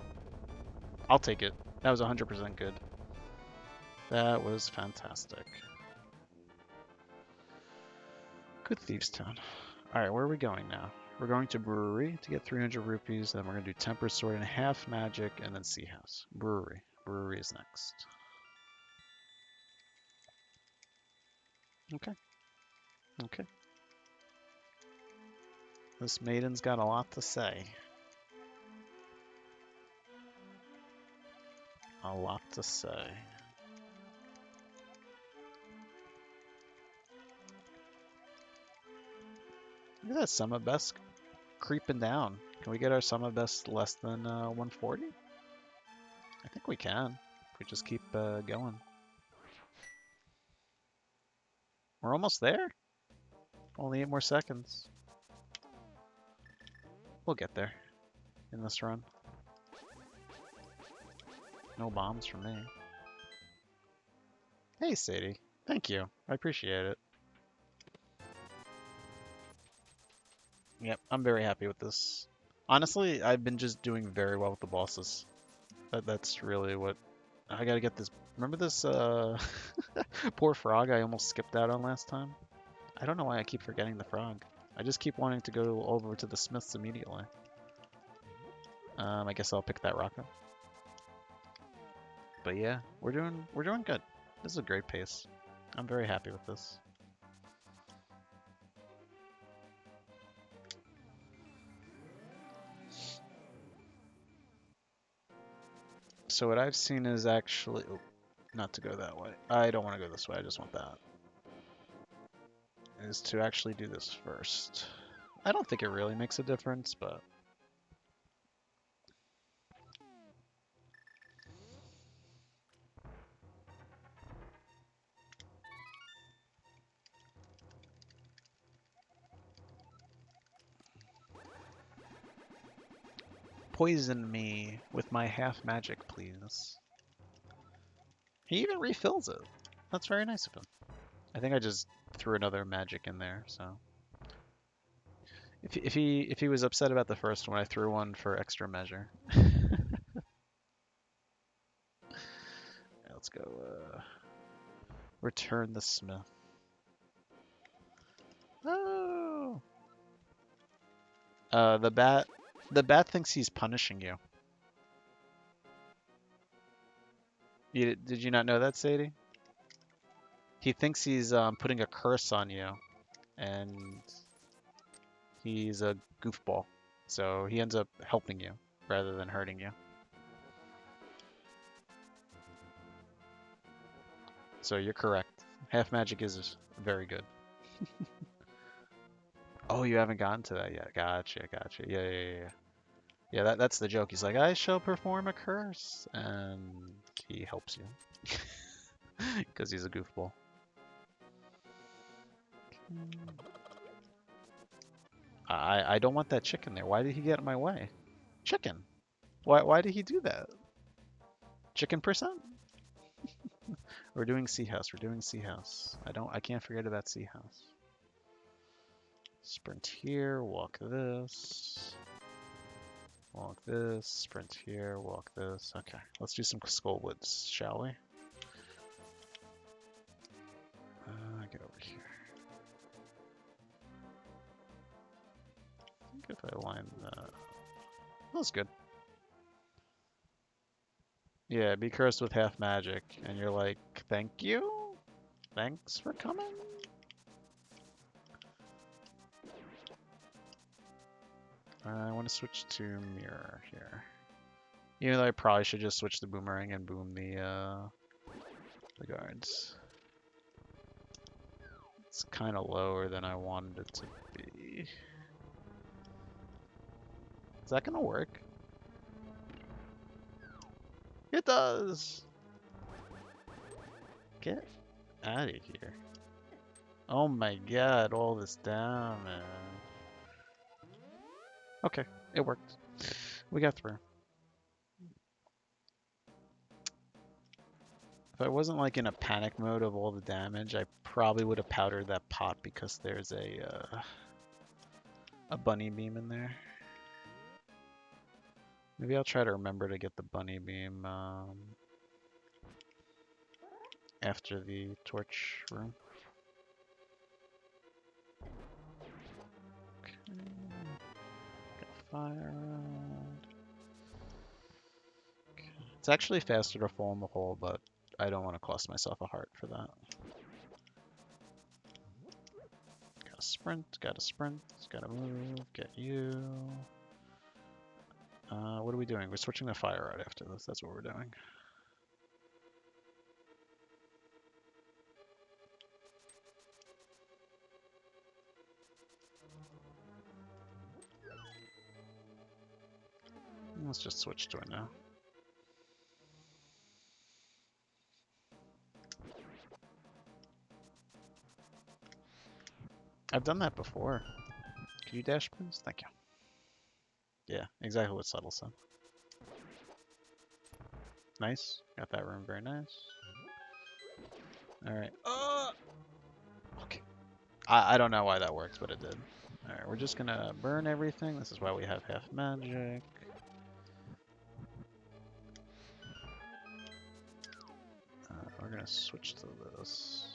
I'll take it. That was 100% good. That was fantastic. Good Thieves Town. Alright, where are we going now? We're going to brewery to get 300 rupees. Then we're going to do temper sword and half magic, and then sea house. Brewery. Brewery is next. Okay. Okay. This maiden's got a lot to say. A lot to say. Look at that summit best creeping down. Can we get our summit best less than 140? I think we can. If we just keep going. We're almost there. Only 8 more seconds. We'll get there in this run. No bombs from me. Hey, Sadie. Thank you. I appreciate it. Yep, I'm very happy with this. Honestly, I've been just doing very well with the bosses. That's really what... I gotta get this... Remember this poor frog I almost skipped out on last time? I don't know why I keep forgetting the frog. I just keep wanting to go over to the smiths immediately. I guess I'll pick that rock up. But yeah, we're doing good. This is a great pace. I'm very happy with this. So what I've seen is actually... Oh, not to go that way. I don't want to go this way. I just want that. Is to actually do this first. I don't think it really makes a difference, but... Poison me with my half magic, please. He even refills it. That's very nice of him. I think I just threw another magic in there, so... If he was upset about the first one, I threw one for extra measure. Let's go, return the smith. Oh! The bat thinks he's punishing you. Did you not know that, Sadie? He thinks he's putting a curse on you, and he's a goofball. So he ends up helping you rather than hurting you. So you're correct. Half magic is very good. Oh, you haven't gotten to that yet. Gotcha. Yeah. Yeah, that's the joke. He's like, I shall perform a curse. And he helps you. Because he's a goofball. I don't want that chicken there. Why did he get in my way? Chicken. Why did he do that? Chicken percent? We're doing sea house. I can't forget about sea house. Sprint here, walk this. Walk this, sprint here, walk this. Okay, let's do some skull woods, shall we? Get over here. I think if I line that... That's good. Yeah, be cursed with half magic. And you're like, thank you? Thanks for coming? I want to switch to mirror here. Even though I probably should just switch the boomerang and boom the guards. It's kind of lower than I wanted it to be. Is that gonna work? It does! Get out of here. Oh my god, all this damage. Okay, it worked. We got through. If I wasn't like in a panic mode of all the damage, I probably would have powdered that pot because there's a bunny beam in there. Maybe I'll try to remember to get the bunny beam after the torch room. Okay. fire rod. Okay. It's actually faster to fall in the hole, but I don't want to cost myself a heart for that. Gotta sprint, gotta move, get you. What are we doing? We're switching to fire rod after this. That's what we're doing. Let's just switch to it now. I've done that before. Can you dash, please? Thank you. Yeah, exactly what Subtle said. Nice. Got that room. Very nice. Alright. Okay. I don't know why that works, but it did. Alright, we're just gonna burn everything. This is why we have half magic. We're gonna switch to this.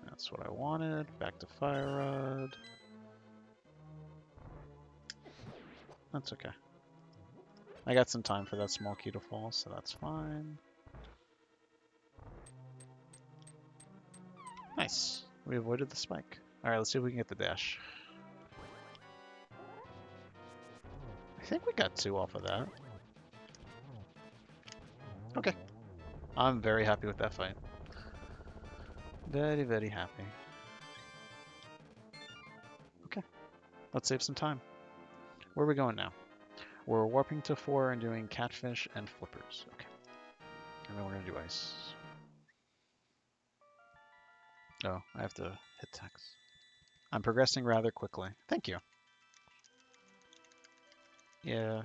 That's what I wanted. Back to fire rod. That's okay. I got some time for that small key to fall, so that's fine. Nice. We avoided the spike. Alright, let's see if we can get the dash. I think we got 2 off of that. Okay. I'm very happy with that fight. Very, very happy. Okay. Let's save some time. Where are we going now? We're warping to 4 and doing catfish and flippers. Okay. And then we're going to do ice. Oh, I have to hit text. I'm progressing rather quickly. Thank you. Yeah.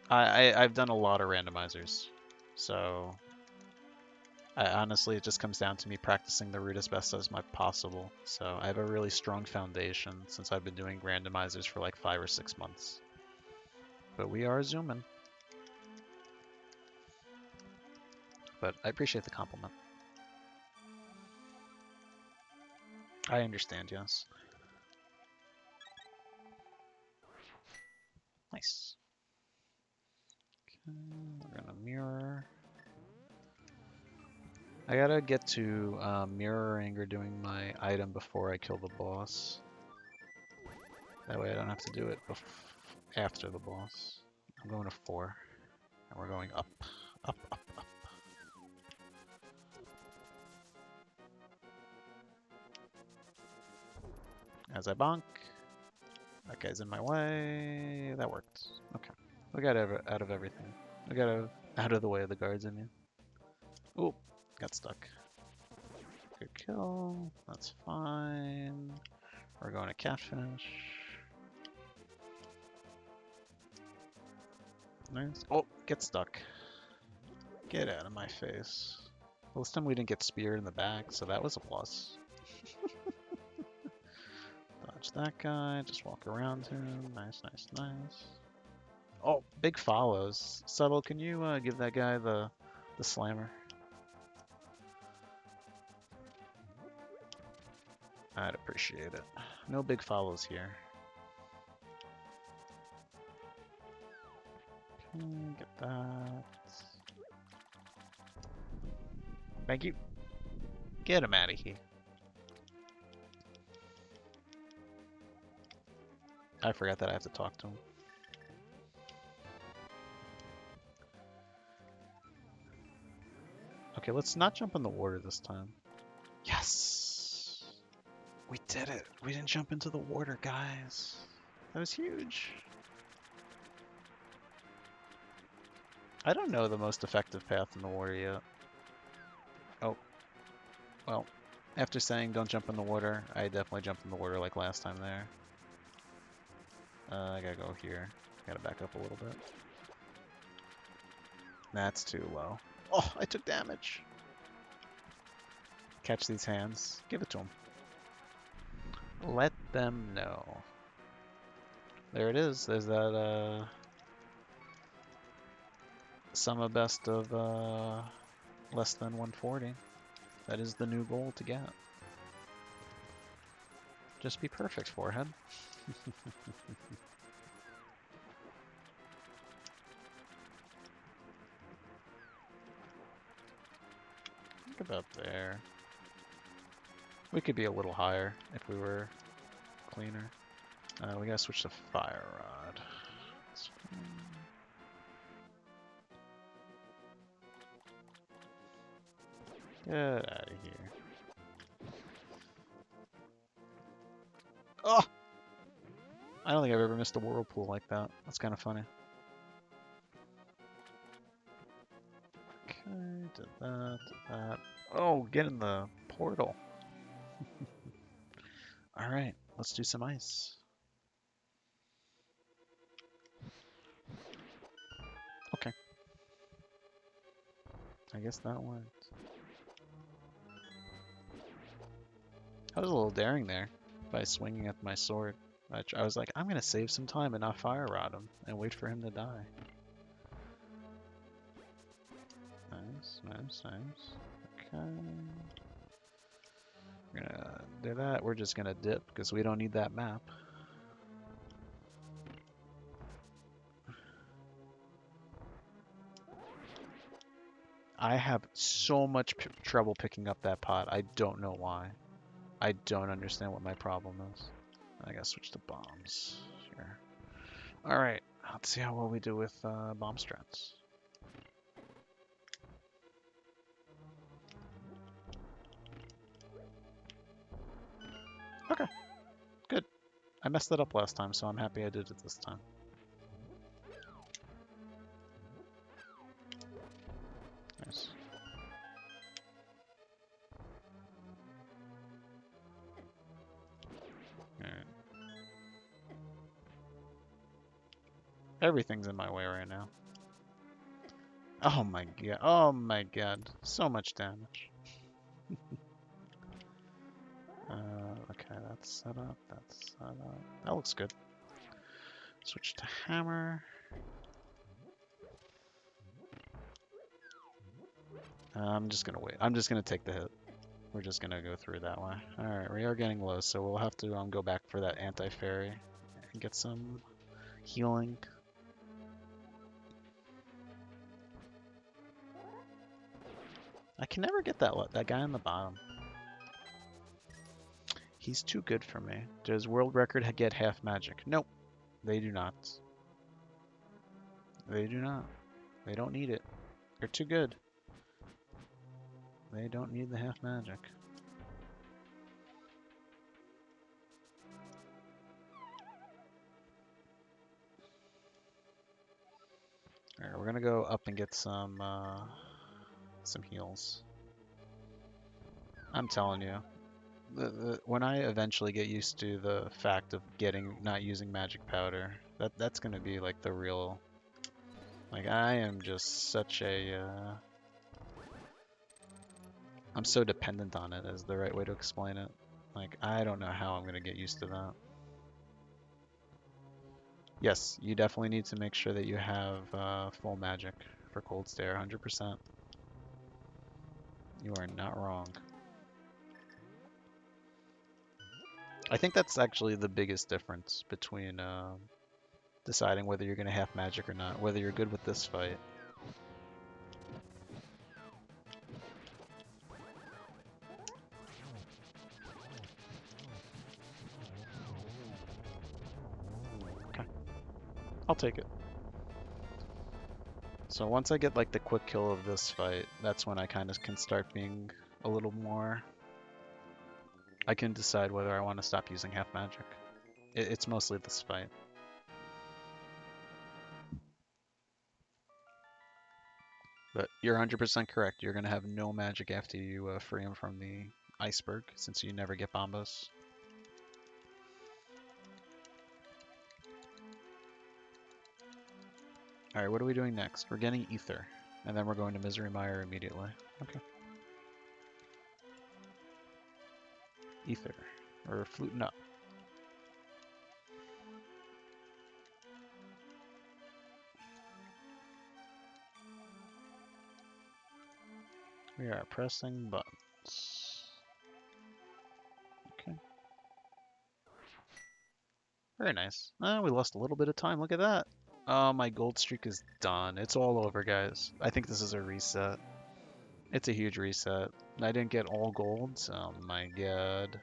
I've done a lot of randomizers. So honestly, it just comes down to me practicing the route as best as possible. So I have a really strong foundation since I've been doing randomizers for like 5 or 6 months. But we are zooming. But I appreciate the compliment. I understand, yes. Nice. Okay, we're gonna mirror. I gotta get to mirroring or doing my item before I kill the boss. That way I don't have to do it after the boss. I'm going to 4. And we're going up. Up, up, up. As I bonk. That guy's in my way. That worked. Okay. We got out of everything. We got out of the way of the guards, I mean. Ooh, got stuck. Good kill. That's fine. We're going to catfish. Nice. Oh, get stuck. Get out of my face. Well, this time we didn't get speared in the back, so that was a plus. Dodge that guy. Just walk around him. Nice, nice, nice. Oh, big follows. Subtle, can you give that guy the slammer? I'd appreciate it. No big follows here. Okay, get that. Thank you. Get him out of here. I forgot that I have to talk to him. Okay, let's not jump in the water this time. Yes! We did it! We didn't jump into the water, guys. That was huge. I don't know the most effective path in the water yet. Oh. Well, after saying don't jump in the water, I definitely jumped in the water like last time there. I gotta go here. Gotta back up a little bit. That's too low. Oh, I took damage. Catch these hands. Give it to them. Let them know. There it is. There's that summa best of less than 140. That is the new goal to get. Just be perfect, forehead. Think about there. We could be a little higher if we were cleaner. We gotta switch to fire rod. Get out of here. Oh! I don't think I've ever missed a whirlpool like that. That's kind of funny. Okay, did that, did that. Oh, get in the portal. Alright, let's do some ice. Okay. I guess that worked. I was a little daring there by swinging at my sword. I was like, I'm going to save some time and not fire rod him and wait for him to die. Nice, nice, nice. Okay. We're going to do that. We're just going to dip because we don't need that map. I have so much trouble picking up that pot. I don't know why. I don't understand what my problem is. I gotta switch to bombs here. Alright, let's see how well we do with bomb strats. Okay, good. I messed it up last time, so I'm happy I did it this time. Nice. Alright. Everything's in my way right now. Oh my god. Oh my god. So much damage. Okay, that's set up. That's set up. That looks good. Switch to hammer. I'm just gonna wait. I'm just gonna take the hit. We're just gonna go through that way. Alright, we are getting low, so we'll have to go back for that anti-fairy and get some healing. I can never get that guy on the bottom. He's too good for me. Does world record get half magic? Nope. They do not. They do not. They don't need it. They're too good. They don't need the half magic. Alright, we're gonna go up and get some heals. I'm telling you, when I eventually get used to the fact of not using magic powder, that's gonna be like the real. Like I am just such a. I'm so dependent on it, is the right way to explain it. Like I don't know how I'm gonna get used to that. Yes, you definitely need to make sure that you have full magic for Cold Stare, 100%. You are not wrong. I think that's actually the biggest difference between deciding whether you're going to have magic or not, whether you're good with this fight. Okay, I'll take it. So once I get like the quick kill of this fight, that's when I kind of can start being a little more... I can decide whether I want to stop using half magic. It's mostly this fight. But you're 100% correct. You're going to have no magic after you free him from the iceberg, since you never get bombos. Alright, what are we doing next? We're getting Ether, and then we're going to Misery Mire immediately. Okay. Ether, or Fluting Up. We are pressing buttons. Okay. Very nice. We lost a little bit of time. Look at that. Oh, my gold streak is done. It's all over, guys. I think this is a reset. It's a huge reset. I didn't get all golds. Oh my god.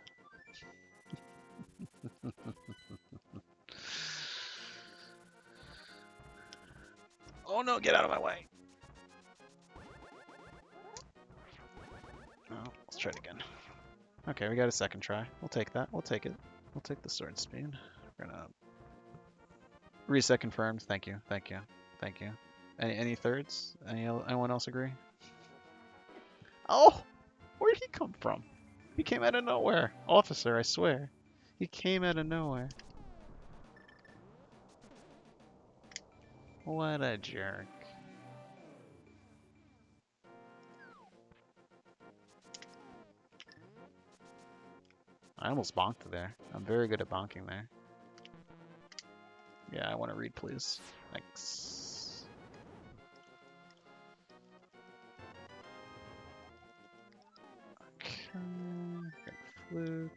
Oh no, get out of my way. Oh, let's try it again. Okay, we got a second try. We'll take that. We'll take it. We'll take the sword speed. We're gonna reset confirmed. Thank you. Thank you. Thank you. Any thirds? Anyone else agree? Oh, where'd he come from? He came out of nowhere. Officer, I swear. He came out of nowhere. What a jerk. I almost bonked there. I'm very good at bonking there. Yeah, I want to read, please. Thanks. Okay, got flute.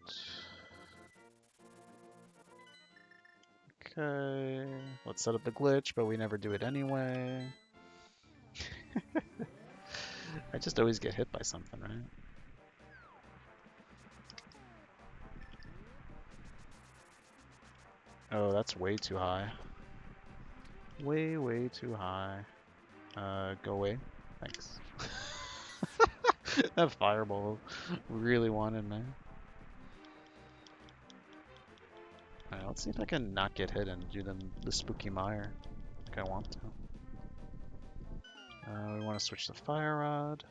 Okay, let's set up the glitch, but we never do it anyway. I just always get hit by something, right? Oh, that's way too high. Way, way too high. Go away. Thanks. That fireball really wanted me. Alright, let's see if I can not get hit and do the spooky mire. I think I want to. We want to switch to fire rod.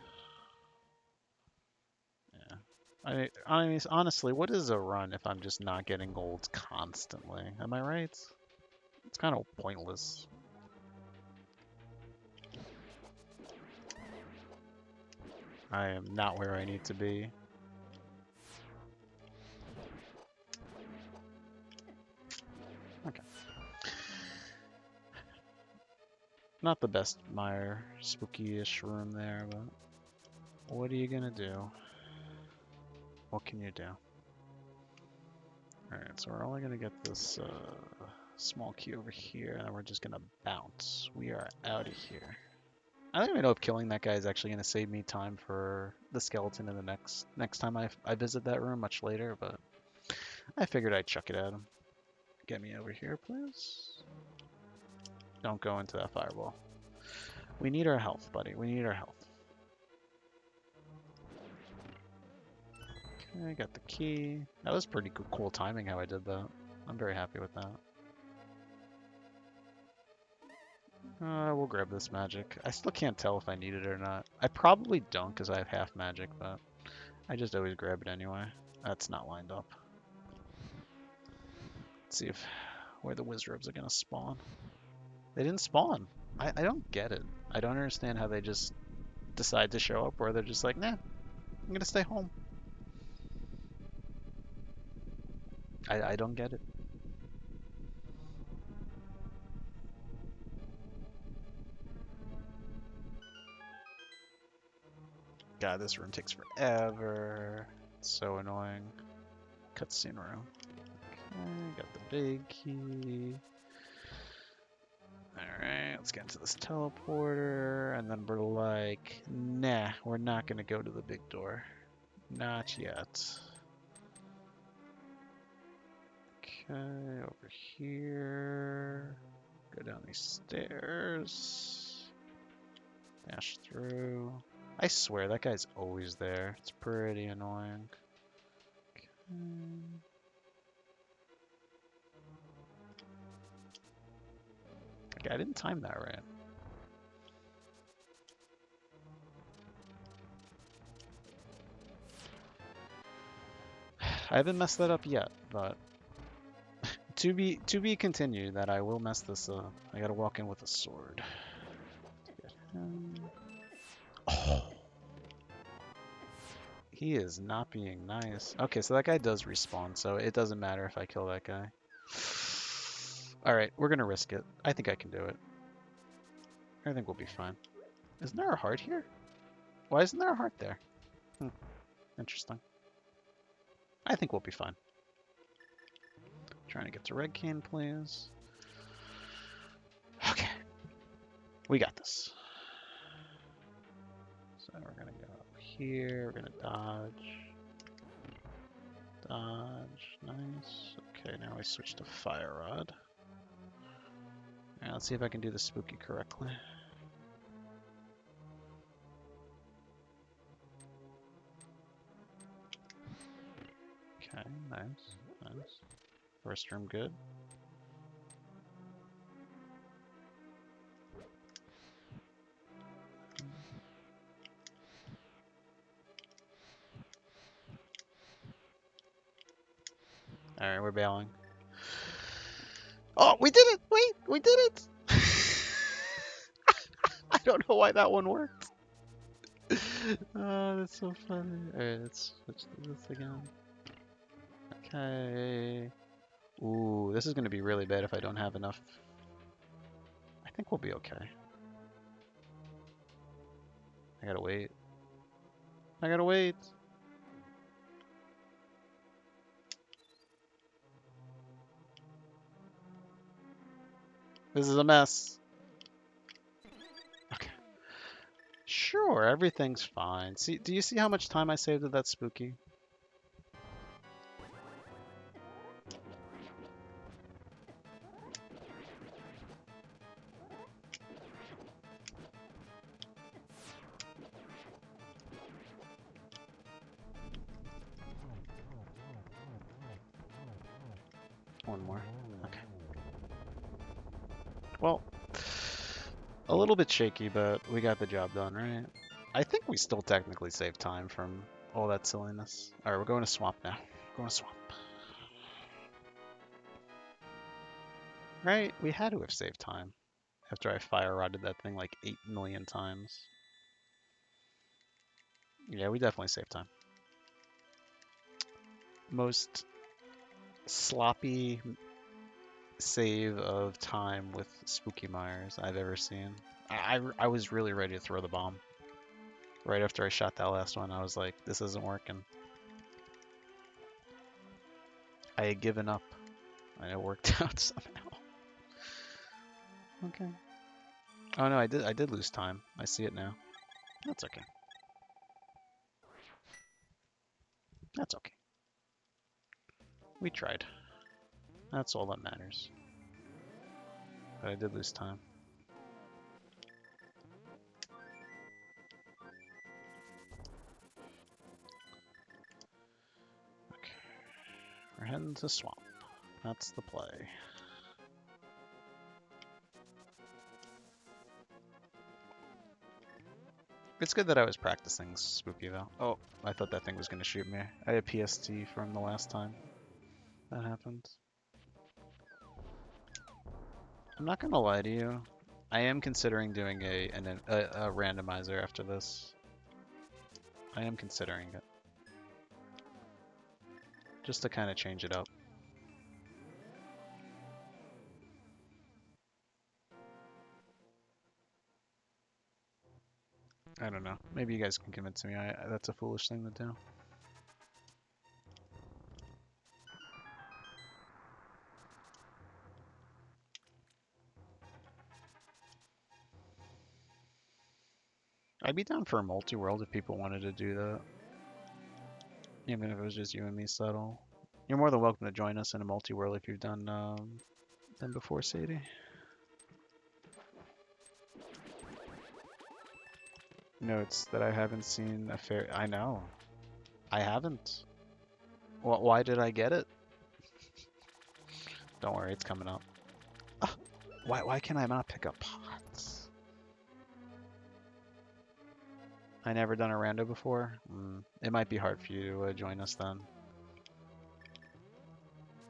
Yeah. Honestly, what is a run if I'm just not getting golds constantly? Am I right? It's kind of pointless. I am not where I need to be. Okay. Not the best mire spooky-ish room there, but what are you gonna do? What can you do? Alright, so we're only gonna get this small key over here, and then we're just gonna bounce. We are out of here. I don't even know if killing that guy is actually gonna save me time for the skeleton in the next time I visit that room much later, but I figured I'd chuck it at him. Get me over here, please. Don't go into that fireball. We need our health, buddy. We need our health. Okay, got the key. That was pretty cool timing how I did that. I'm very happy with that. We'll grab this magic. I still can't tell if I need it or not. I probably don't because I have half magic, but I just always grab it anyway. That's not lined up. Let's see where the wizrobes are gonna spawn. They didn't spawn. I don't get it. I don't understand how they just decide to show up, or they're just like, nah, I'm gonna stay home. I don't get it. God, this room takes forever. It's so annoying. Cutscene room. Okay, got the big key. Alright, let's get into this teleporter, and then we're like, nah, we're not gonna go to the big door. Not yet. Okay, over here. Go down these stairs. Dash through. I swear, that guy's always there. It's pretty annoying. Okay. Okay, I didn't time that right. I haven't messed that up yet, but to be continued that I will mess this up. I gotta walk in with a sword. Get him. Oh. He is not being nice. Okay, so that guy does respawn, so it doesn't matter if I kill that guy. Alright, we're gonna risk it. I think I can do it. I think we'll be fine. Isn't there a heart here? Why isn't there a heart there? Interesting. I think we'll be fine. Trying to get to Red Cane, please. Okay. We got this. So we're gonna go up here. We're gonna dodge. Dodge. Nice. Okay, now I switch to Fire Rod. Alright, let's see if I can do the spooky correctly. Okay, nice. Nice. First room good. Alright, we're bailing. Oh, we did it! Wait, we did it! I don't know why that one worked. Oh, that's so funny. Alright, let's switch to this again. Okay. Ooh, this is going to be really bad if I don't have enough. I think we'll be okay. I gotta wait. I gotta wait. This is a mess. Okay. Sure, everything's fine. See, do you see how much time I saved with that spooky? One more. Okay. Well, a little bit shaky, but we got the job done, right? I think we still technically saved time from all that silliness. Alright, we're going to Swamp now. Going to Swamp. Right? We had to have saved time after I fire rodded that thing like 8 million times. Yeah, we definitely saved time. Most sloppy save of time with Spooky Myers I've ever seen. I was really ready to throw the bomb. Right after I shot that last one, I was like, this isn't working. I had given up, and it worked out somehow. Okay. Oh no, I did lose time. I see it now. That's okay. That's okay. We tried. That's all that matters. But I did lose time. Okay. We're heading to Swamp. That's the play. It's good that I was practicing Spooky though. Oh, I thought that thing was going to shoot me. I had PST from the last time that happened. I'm not going to lie to you. I am considering doing a randomizer after this. I am considering it. Just to kind of change it up. I don't know. Maybe you guys can convince me that's a foolish thing to do. I'd be down for a multi-world if people wanted to do that. Even if it was just you and me subtle. You're more than welcome to join us in a multi-world if you've done them before, Sadie. Notes that I haven't seen a fair... I know. I haven't. Why did I get it? Don't worry, it's coming up. Why can I not pick up pots? I never done a rando before. It might be hard for you to join us then.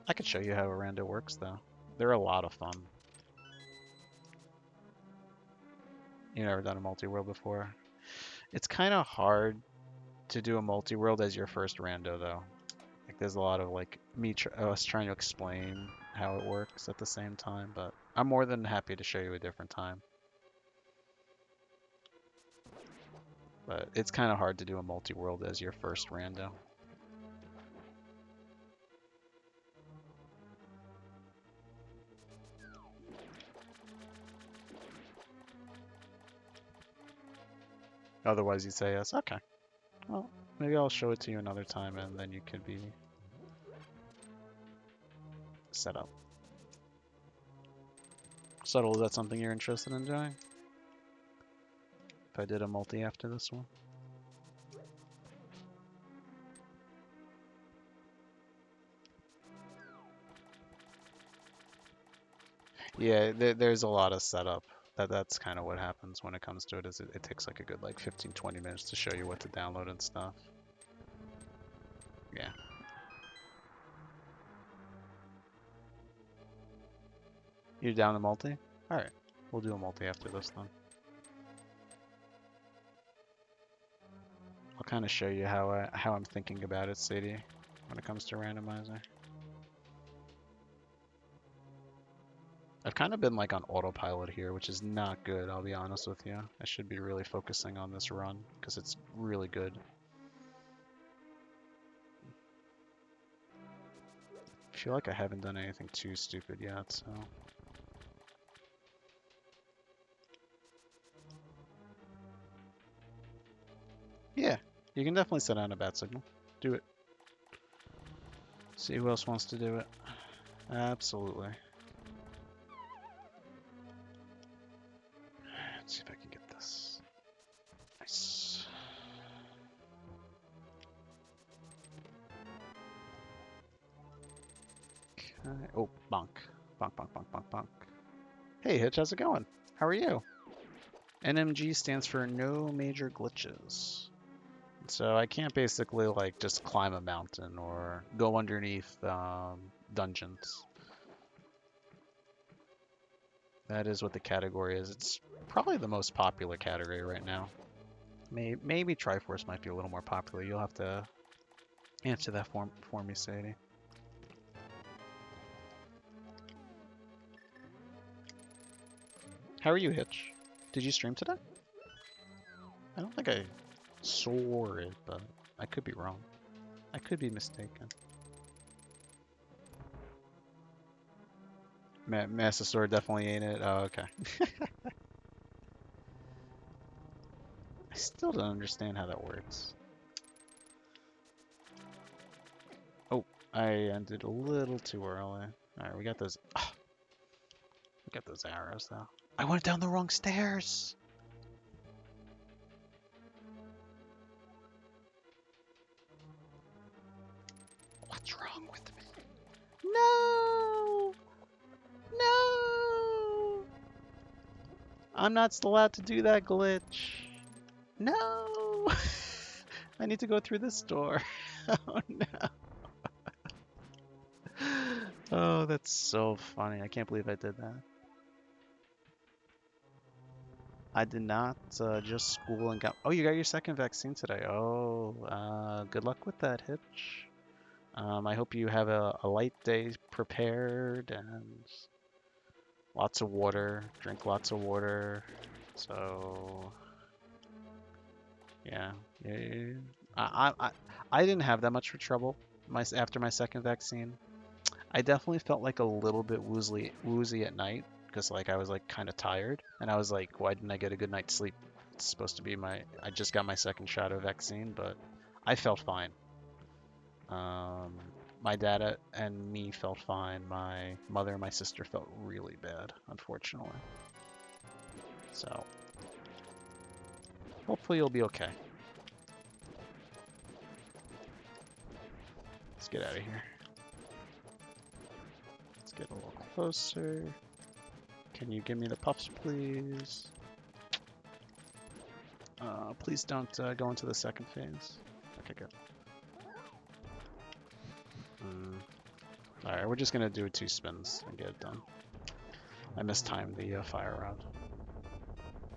I could show you how a rando works though. They're a lot of fun. You never done a multi-world before? It's kind of hard to do a multi-world as your first rando though. Like there's a lot of like us trying to explain how it works at the same time, but I'm more than happy to show you a different time. But it's kind of hard to do a multi-world as your first rando. Otherwise, you'd say yes. Okay. Well, maybe I'll show it to you another time, and then you can be set up. Subtle, is that something you're interested in doing? If I did a multi after this one? Yeah, there's a lot of setup. That's kind of what happens when it comes to it. Is it takes like a good like 15, 20 minutes to show you what to download and stuff. Yeah. You down a multi? All right, we'll do a multi after this then. I'll kind of show you how I'm thinking about it, Sadie, when it comes to randomizer. I've kind of been like on autopilot here, which is not good, I'll be honest with you. I should be really focusing on this run because it's really good. I feel like I haven't done anything too stupid yet, so. Yeah, you can definitely set on a bat signal. Do it. See who else wants to do it. Absolutely. Let's see if I can get this. Nice. Okay. Oh, bonk. Bonk, bonk, bonk, bonk, bonk. Hey, Hitch, how's it going? How are you? NMG stands for no major glitches. So I can't basically like just climb a mountain or go underneath dungeons. That is what the category is. It's probably the most popular category right now. Maybe Triforce might be a little more popular. You'll have to answer that for me, Sadie. How are you, Hitch? Did you stream today? I don't think I saw it, but I could be wrong. I could be mistaken. Master Sword definitely ain't it. Oh, okay. I still don't understand how that works. Oh, I ended a little too early. Alright, we got those. Oh, we got those arrows though. I went down the wrong stairs. What's wrong with me? No! No! I'm not allowed to do that glitch. No! I need to go through this door. Oh no. Oh, that's so funny. I can't believe I did that. I did not just school and got. Oh, you got your second vaccine today. Oh, good luck with that, Hitch. I hope you have a light day prepared and lots of water. Drink lots of water. So, yeah. Yeah. I didn't have that much trouble after my second vaccine. I definitely felt like a little bit woozy at night because like I was like kind of tired and I was like, why didn't I get a good night's sleep? It's supposed to be I just got my second shot of vaccine, but I felt fine. My dad and me felt fine. My mother and my sister felt really bad, unfortunately. So hopefully you'll be okay. Let's get out of here. Let's get a little closer. Can you give me the puffs, please? Please don't go into the second phase. Okay, good. Alright, we're just gonna do 2 spins and get it done. I mistimed the fire round.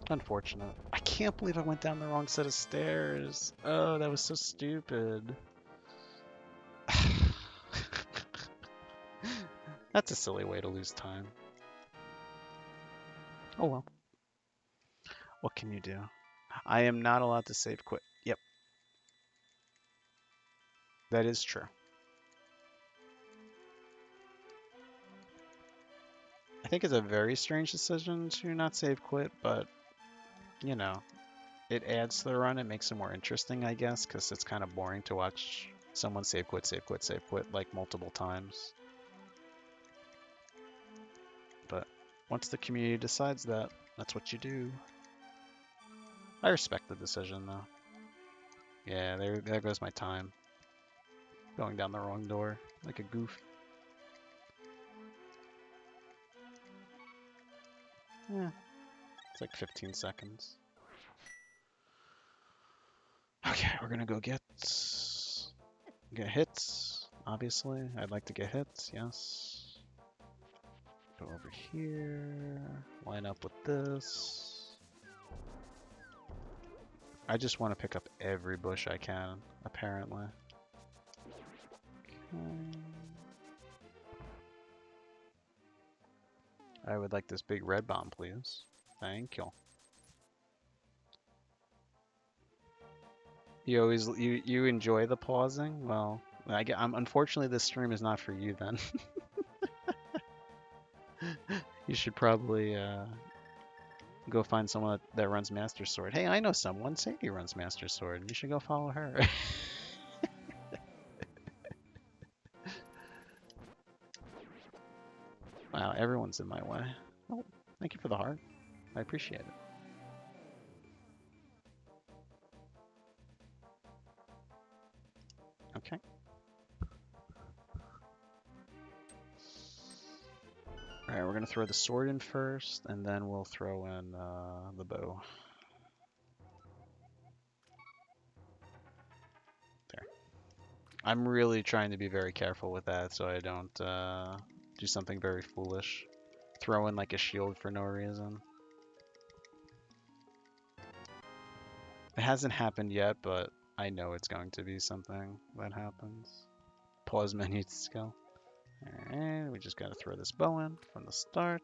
Unfortunate. I can't believe I went down the wrong set of stairs. Oh, that was so stupid. That's a silly way to lose time. Oh well. What can you do? I am not allowed to save quit. Yep. That is true. I think it's a very strange decision to not save quit, but, you know, It adds to the run. It makes it more interesting, I guess, because it's kind of boring to watch someone save quit, save quit, save quit like multiple times. But once the community decides that, that's what you do. I respect the decision, though. Yeah, there goes my time. Going down the wrong door, like a goof. Yeah, it's like 15 seconds. Okay, we're gonna go get hits, obviously. I'd like to get hits, yes. Go over here, line up with this. I just want to pick up every bush I can, apparently. Okay. I would like this big red bomb, please. Thank you. You enjoy the pausing? Well, unfortunately this stream is not for you then. You should probably go find someone that runs Master Sword. Hey, I know someone. Sadie runs Master Sword. You should go follow her. Wow, everyone's in my way. Oh, thank you for the heart. I appreciate it. Okay. Alright, we're going to throw the sword in first, and then we'll throw in the bow. There. I'm really trying to be very careful with that so I don't do something very foolish. Throw in like a shield for no reason. It hasn't happened yet, but I know it's going to be something that happens. Pause menu skill. Alright, we just gotta throw this bow in from the start.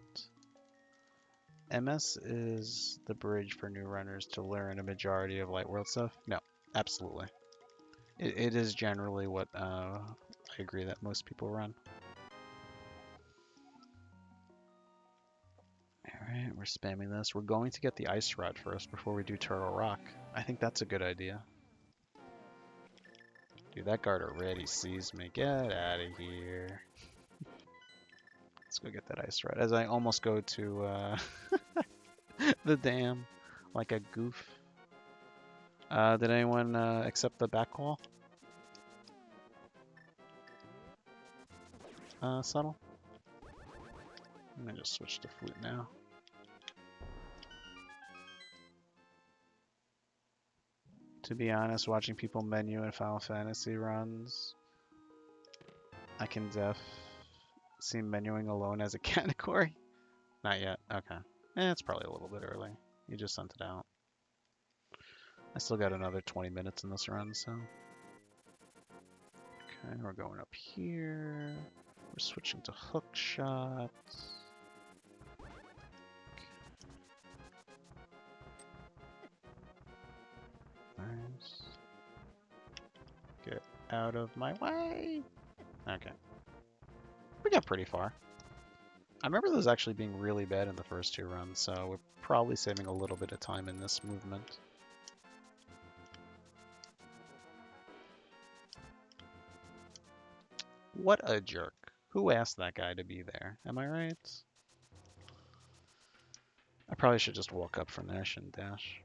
MS is the bridge for new runners to learn a majority of Light World stuff. No, absolutely. It is generally what I agree that most people run. Alright, we're spamming this. We're going to get the Ice Rod first before we do Turtle Rock. I think that's a good idea. Dude, that guard already sees me. Get out of here. Let's go get that Ice Rod. As I almost go to the dam like a goof. Did anyone accept the back wall? Subtle? I'm gonna just switch to flute now. To be honest, watching people menu in Final Fantasy runs, I can see menuing alone as a category. Not yet. Okay. It's probably a little bit early. You just sent it out. I still got another 20 minutes in this run, so. Okay, we're going up here. We're switching to hook shots. Nice. Get out of my way. Okay. We got pretty far. I remember those actually being really bad in the first two runs, so we're probably saving a little bit of time in this movement. What a jerk. Who asked that guy to be there? Am I right? I probably should just walk up from there, I shouldn't dash.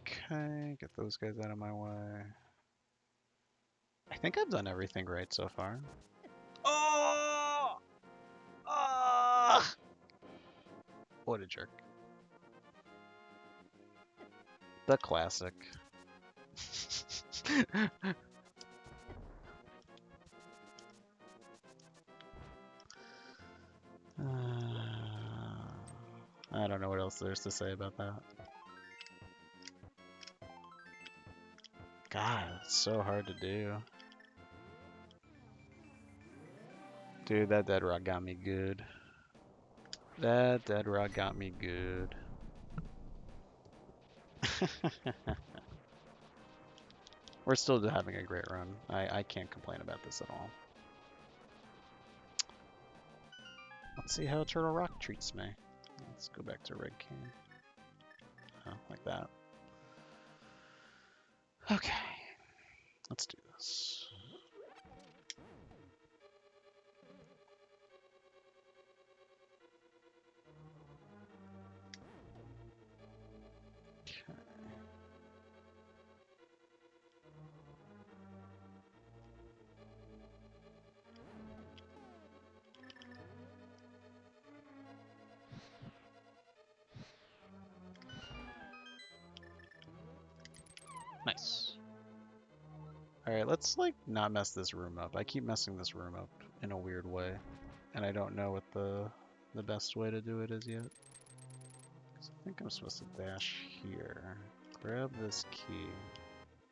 Okay, get those guys out of my way. I think I've done everything right so far. Oh! Oh! What a jerk. The classic. I don't know what else there's to say about that. God, it's so hard to do. Dude, that dead rock got me good. That dead rock got me good. We're still having a great run. I can't complain about this at all. Let's see how Turtle Rock treats me. Let's go back to red king. Oh, like that. Okay, let's do this. Okay. Nice. Alright, let's like not mess this room up. I keep messing this room up in a weird way, and I don't know what the best way to do it is yet. So I think I'm supposed to dash here. Grab this key.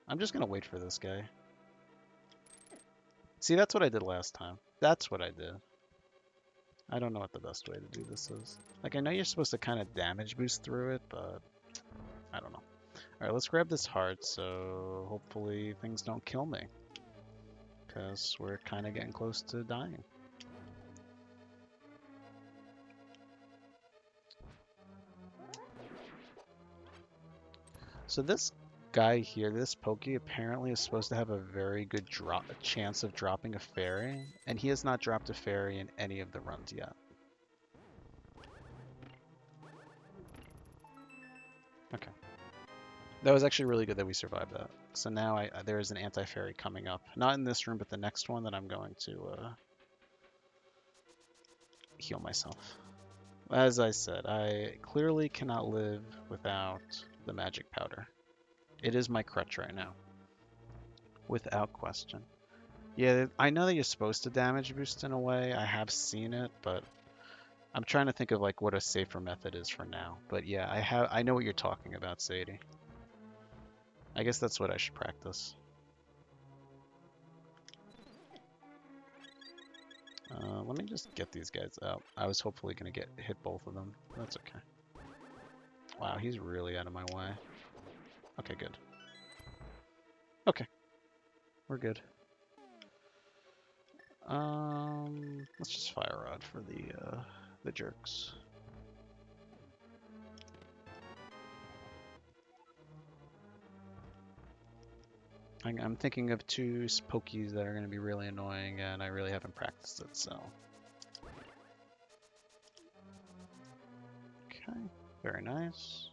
I'm just gonna wait for this guy. See, that's what I did last time. That's what I did. I don't know what the best way to do this is. Like, I know you're supposed to kind of damage boost through it, but I don't know. Alright, let's grab this heart, so hopefully things don't kill me. Because we're kind of getting close to dying. So this guy here, this Pokey, apparently is supposed to have a very good chance of dropping a fairy, and he has not dropped a fairy in any of the runs yet. Okay. That was actually really good that we survived that. So now there is an anti-fairy coming up. Not in this room, but the next one that I'm going to heal myself. As I said, I clearly cannot live without the magic powder. It is my crutch right now. Without question. Yeah, I know that you're supposed to damage boost in a way. I have seen it, but I'm trying to think of like what a safer method is for now. But yeah, I know what you're talking about, Sadie. I guess that's what I should practice. Let me just get these guys out. I was hopefully going to hit both of them. That's okay. Wow, he's really out of my way. Okay, good. Okay, we're good. Let's just fire rod for the jerks. I'm thinking of two Pokies that are going to be really annoying, and I really haven't practiced it, so. Okay, very nice.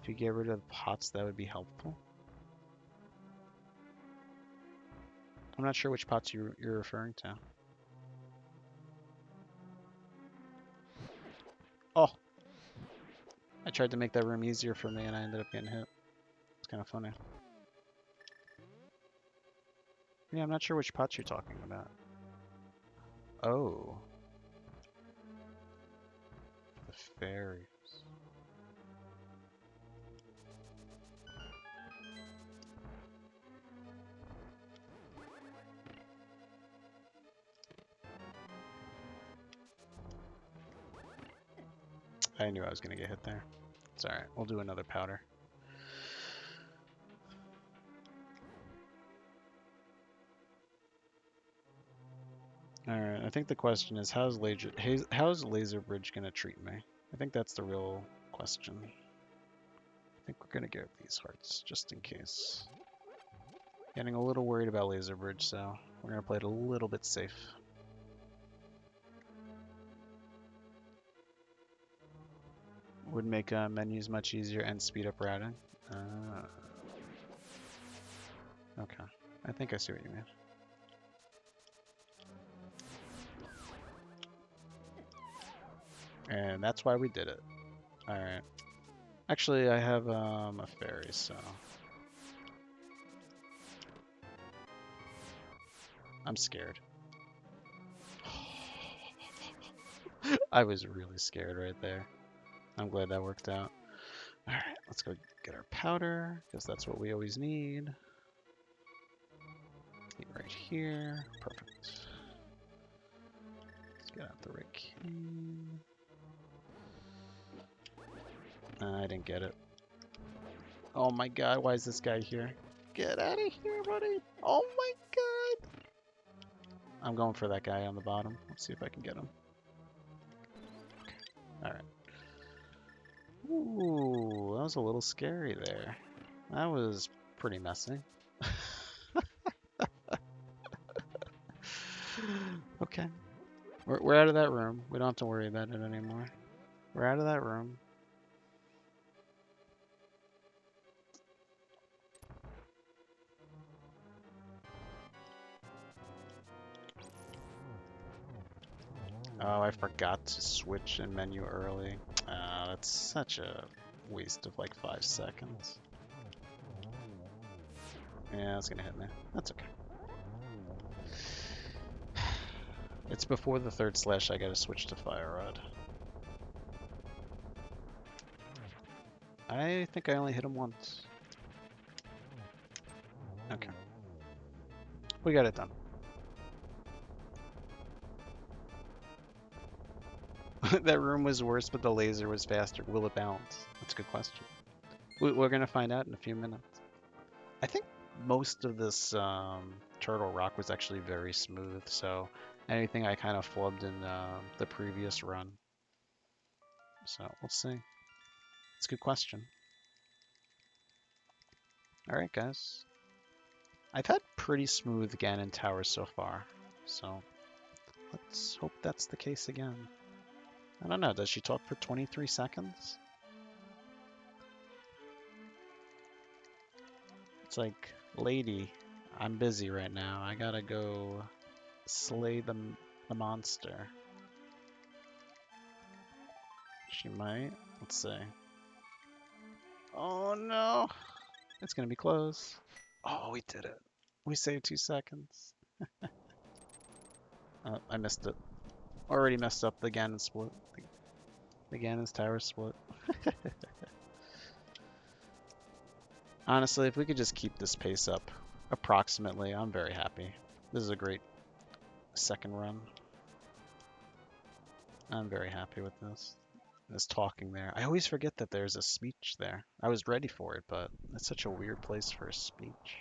If you get rid of pots, that would be helpful. I'm not sure which pots you're referring to. Oh! I tried to make that room easier for me, and I ended up getting hit. It's kind of funny. Yeah, I'm not sure which pots you're talking about. Oh. The fairies. I knew I was going to get hit there. It's alright. We'll do another powder. Alright, I think the question is, how's Laser Bridge going to treat me? I think that's the real question. I think we're going to get these hearts, just in case. Getting a little worried about Laser Bridge, so we're going to play it a little bit safe. Would make menus much easier and speed up routing. Okay, I think I see what you mean. And that's why we did it. Alright. Actually, I have a fairy, so... I'm scared. I was really scared right there. I'm glad that worked out. Alright, let's go get our powder, because that's what we always need. Right here. Perfect. Let's get out the red cane. I didn't get it. Oh my god, why is this guy here? Get out of here, buddy! Oh my god! I'm going for that guy on the bottom. Let's see if I can get him. All right. Ooh, that was a little scary there. That was pretty messy. Okay. We're out of that room. We don't have to worry about it anymore. We're out of that room. Oh, I forgot to switch in menu early. That's such a waste of like 5 seconds. Yeah, it's gonna hit me. That's okay. It's before the third slash. I gotta switch to fire rod. I think I only hit him once. Okay. We got it done. That room was worse, but the laser was faster. Will it bounce? That's a good question. We're gonna find out in a few minutes. I think most of this Turtle Rock was actually very smooth, so anything I kind of flubbed in the previous run. So we'll see. It's a good question. All right, guys. I've had pretty smooth Ganon Towers so far, so let's hope that's the case again. I don't know, does she talk for 23 seconds? It's like, lady, I'm busy right now. I gotta go slay the monster. She might. Let's see. Oh no! It's gonna be close. Oh, we did it. We saved 2 seconds. I missed it. Already messed up the Ganon split. The Ganon's tower split. Honestly, if we could just keep this pace up approximately, I'm very happy. This is a great second run. I'm very happy with this. This talking there. I always forget that there's a speech there. I was ready for it, but it's such a weird place for a speech.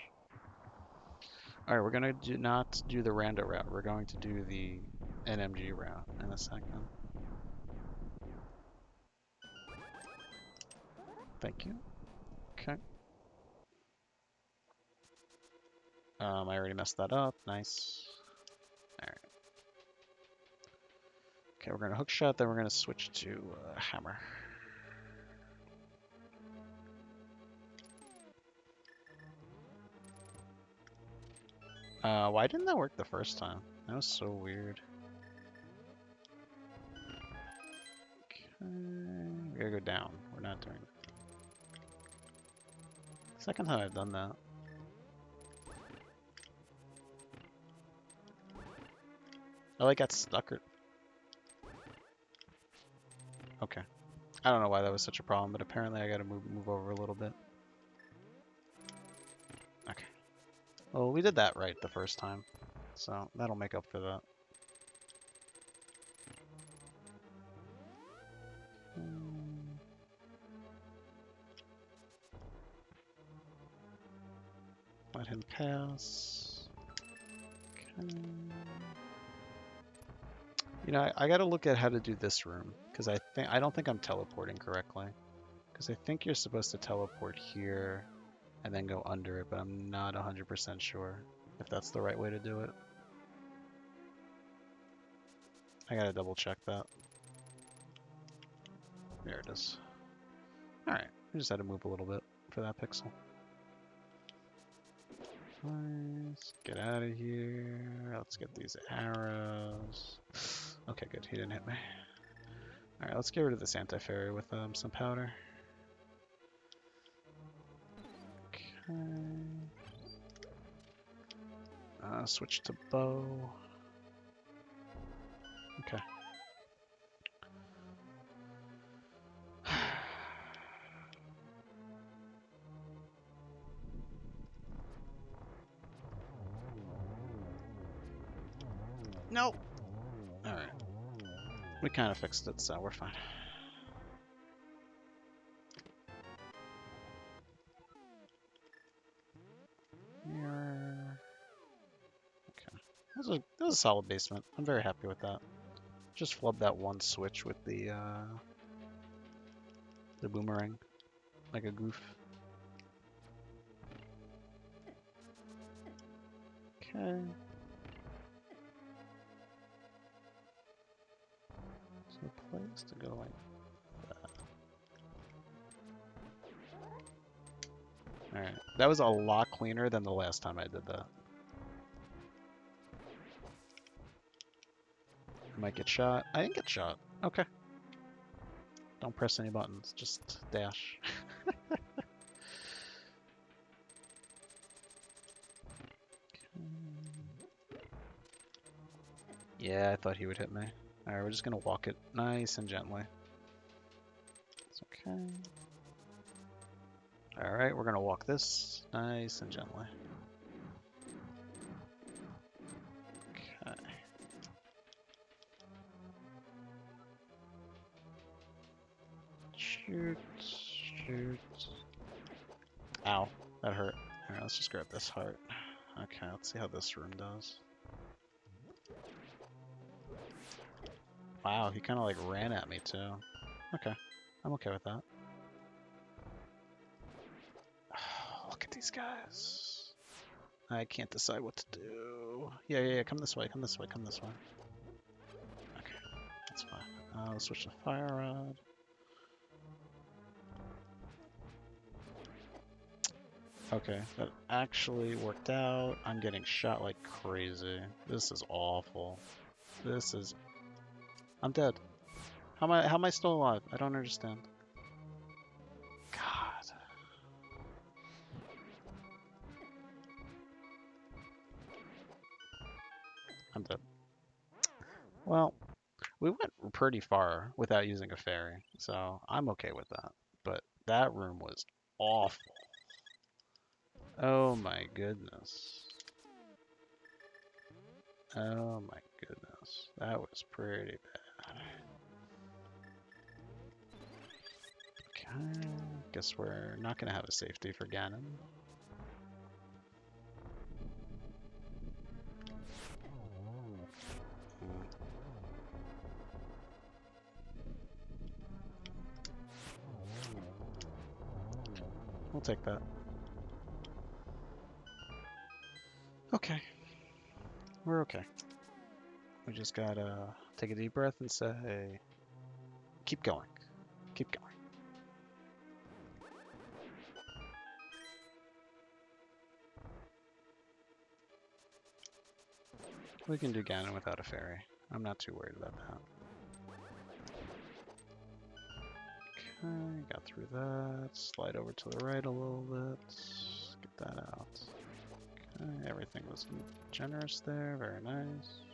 Alright, we're gonna not do the rando route. We're going to do the NMG route in a second. Thank you. Okay. I already messed that up. Nice. Alright. Okay, we're gonna hook shot, then we're gonna switch to hammer. Why didn't that work the first time? That was so weird. Okay, we gotta go down. We're not doing. Second time I've done that. Oh, I got stuck. Okay. I don't know why that was such a problem, but apparently I gotta move over a little bit. Okay. Well, we did that right the first time, so that'll make up for that. Let him pass. Okay. You know, I gotta look at how to do this room, because I don't think I'm teleporting correctly. Because I think you're supposed to teleport here and then go under it, but I'm not 100% sure if that's the right way to do it. I gotta double check that. There it is. Alright, we just had to move a little bit for that pixel. Let's get out of here. Let's get these arrows. Okay, good. He didn't hit me. Alright, let's get rid of this anti-fairy with some powder. Okay. Switch to bow. Okay. Nope. Alright. We kind of fixed it, so we're fine. Mirror. Okay. That was a solid basement. I'm very happy with that. Just flub that one switch with the The boomerang, like a goof. Okay. So a place to go like that. Alright. That was a lot cleaner than the last time I did that. I might get shot. I didn't get shot. Okay. Don't press any buttons. Just dash. Yeah, I thought he would hit me. Alright, we're just gonna walk it nice and gently. It's okay. Alright, we're gonna walk this nice and gently. Okay. Shoot, shoot. Ow, that hurt. Alright, let's just grab this heart. Okay, let's see how this room does. Wow, he kind of like ran at me too. Okay, I'm okay with that. Look at these guys. I can't decide what to do. Yeah, come this way, come this way, come this way. Okay, that's fine. Let's switch to fire rod. Okay, that actually worked out. I'm getting shot like crazy. This is awful. This is... I'm dead. How am I still alive? I don't understand. God. I'm dead. Well, we went pretty far without using a fairy, so I'm okay with that. But that room was awful. Oh my goodness. Oh my goodness. That was pretty bad. Okay, guess we're not gonna have a safety for Ganon. We'll take that. Okay. We're okay. We just gotta take a deep breath and say, keep going. Keep going. We can do Ganon without a fairy. I'm not too worried about that. Okay, got through that. Slide over to the right a little bit. Get that out. Okay, everything was generous there. Very nice.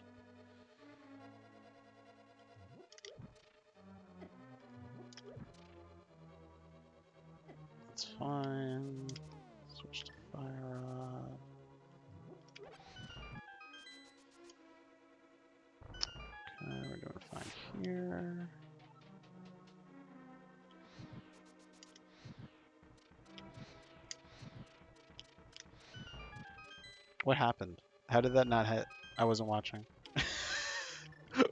That's fine. Switch to fire rod. Okay, we're doing fine here. What happened? How did that not hit? I wasn't watching.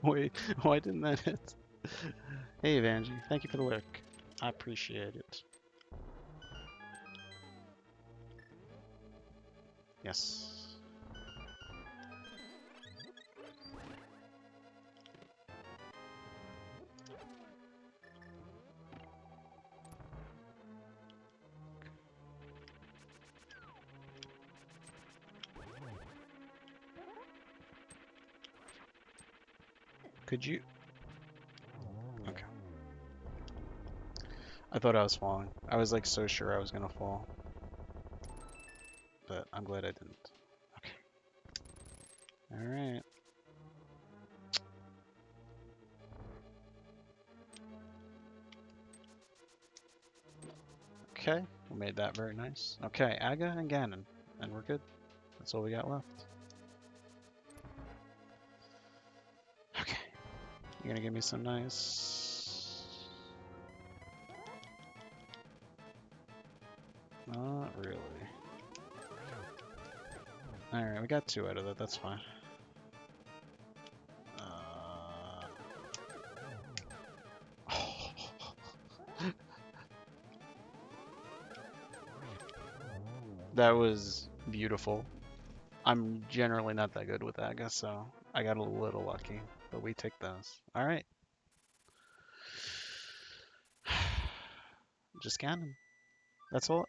Wait, why didn't that hit? Hey, Vanjie, thank you for the lurk. I appreciate it. Yes. Could you? Okay. I thought I was falling. I was like so sure I was gonna fall. But I'm glad I didn't. Okay. Alright. Okay, we made that very nice. Okay, Aga and Ganon. And we're good. That's all we got left. Okay. You're gonna give me some nice... Not really. Alright, we got 2 out of that, that's fine. That was beautiful. I'm generally not that good with Aga, so I got a little lucky. But we take those. All right. Just cannon. That's all.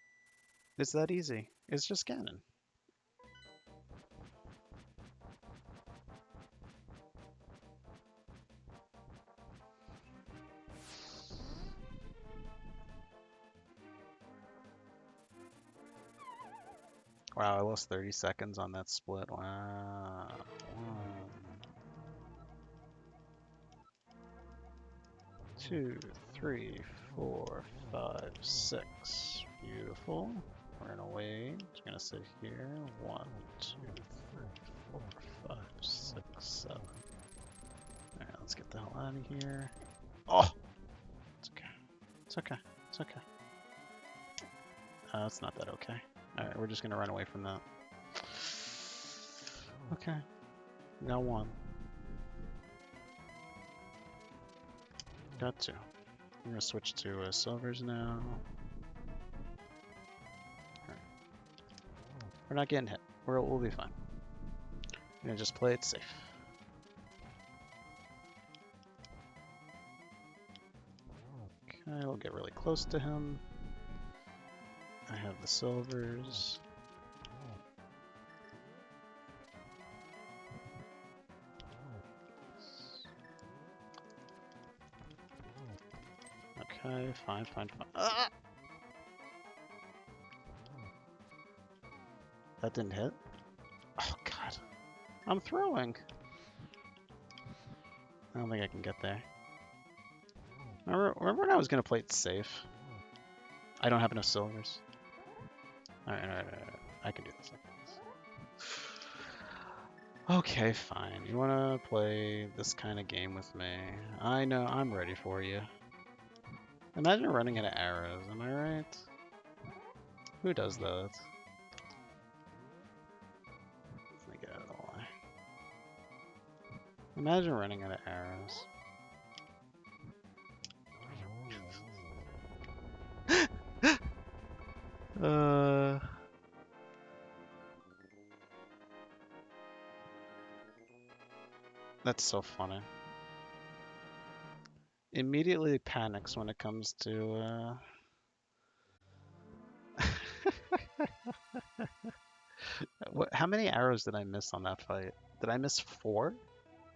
It's that easy. It's just cannon. Wow, I lost 30 seconds on that split. Wow. One, two, three, four, five, six. Beautiful. We're gonna wait. Just gonna sit here. One, two, three, four, five, six, seven. Alright, let's get the hell out of here. Oh! It's okay. It's okay. It's okay. It's not that okay. Alright, we're just gonna run away from that. Okay. Got one. Got two. I'm gonna switch to silvers now. Alright. We're not getting hit. We'll be fine. I'm gonna just play it safe. Okay, we'll get really close to him. I have the silvers. Okay, fine. Ah! That didn't hit? Oh, God. I'm throwing. I don't think I can get there. Remember when I was going to play it safe? I don't have enough silvers. Alright. I can do this. Okay, fine. You want to play this kind of game with me? I know, I'm ready for you. Imagine running out of arrows, am I right? Who does that? Let me get out of the way. Imagine running out of arrows. That's so funny. Immediately panics when it comes to, how many arrows did I miss on that fight? Did I miss 4?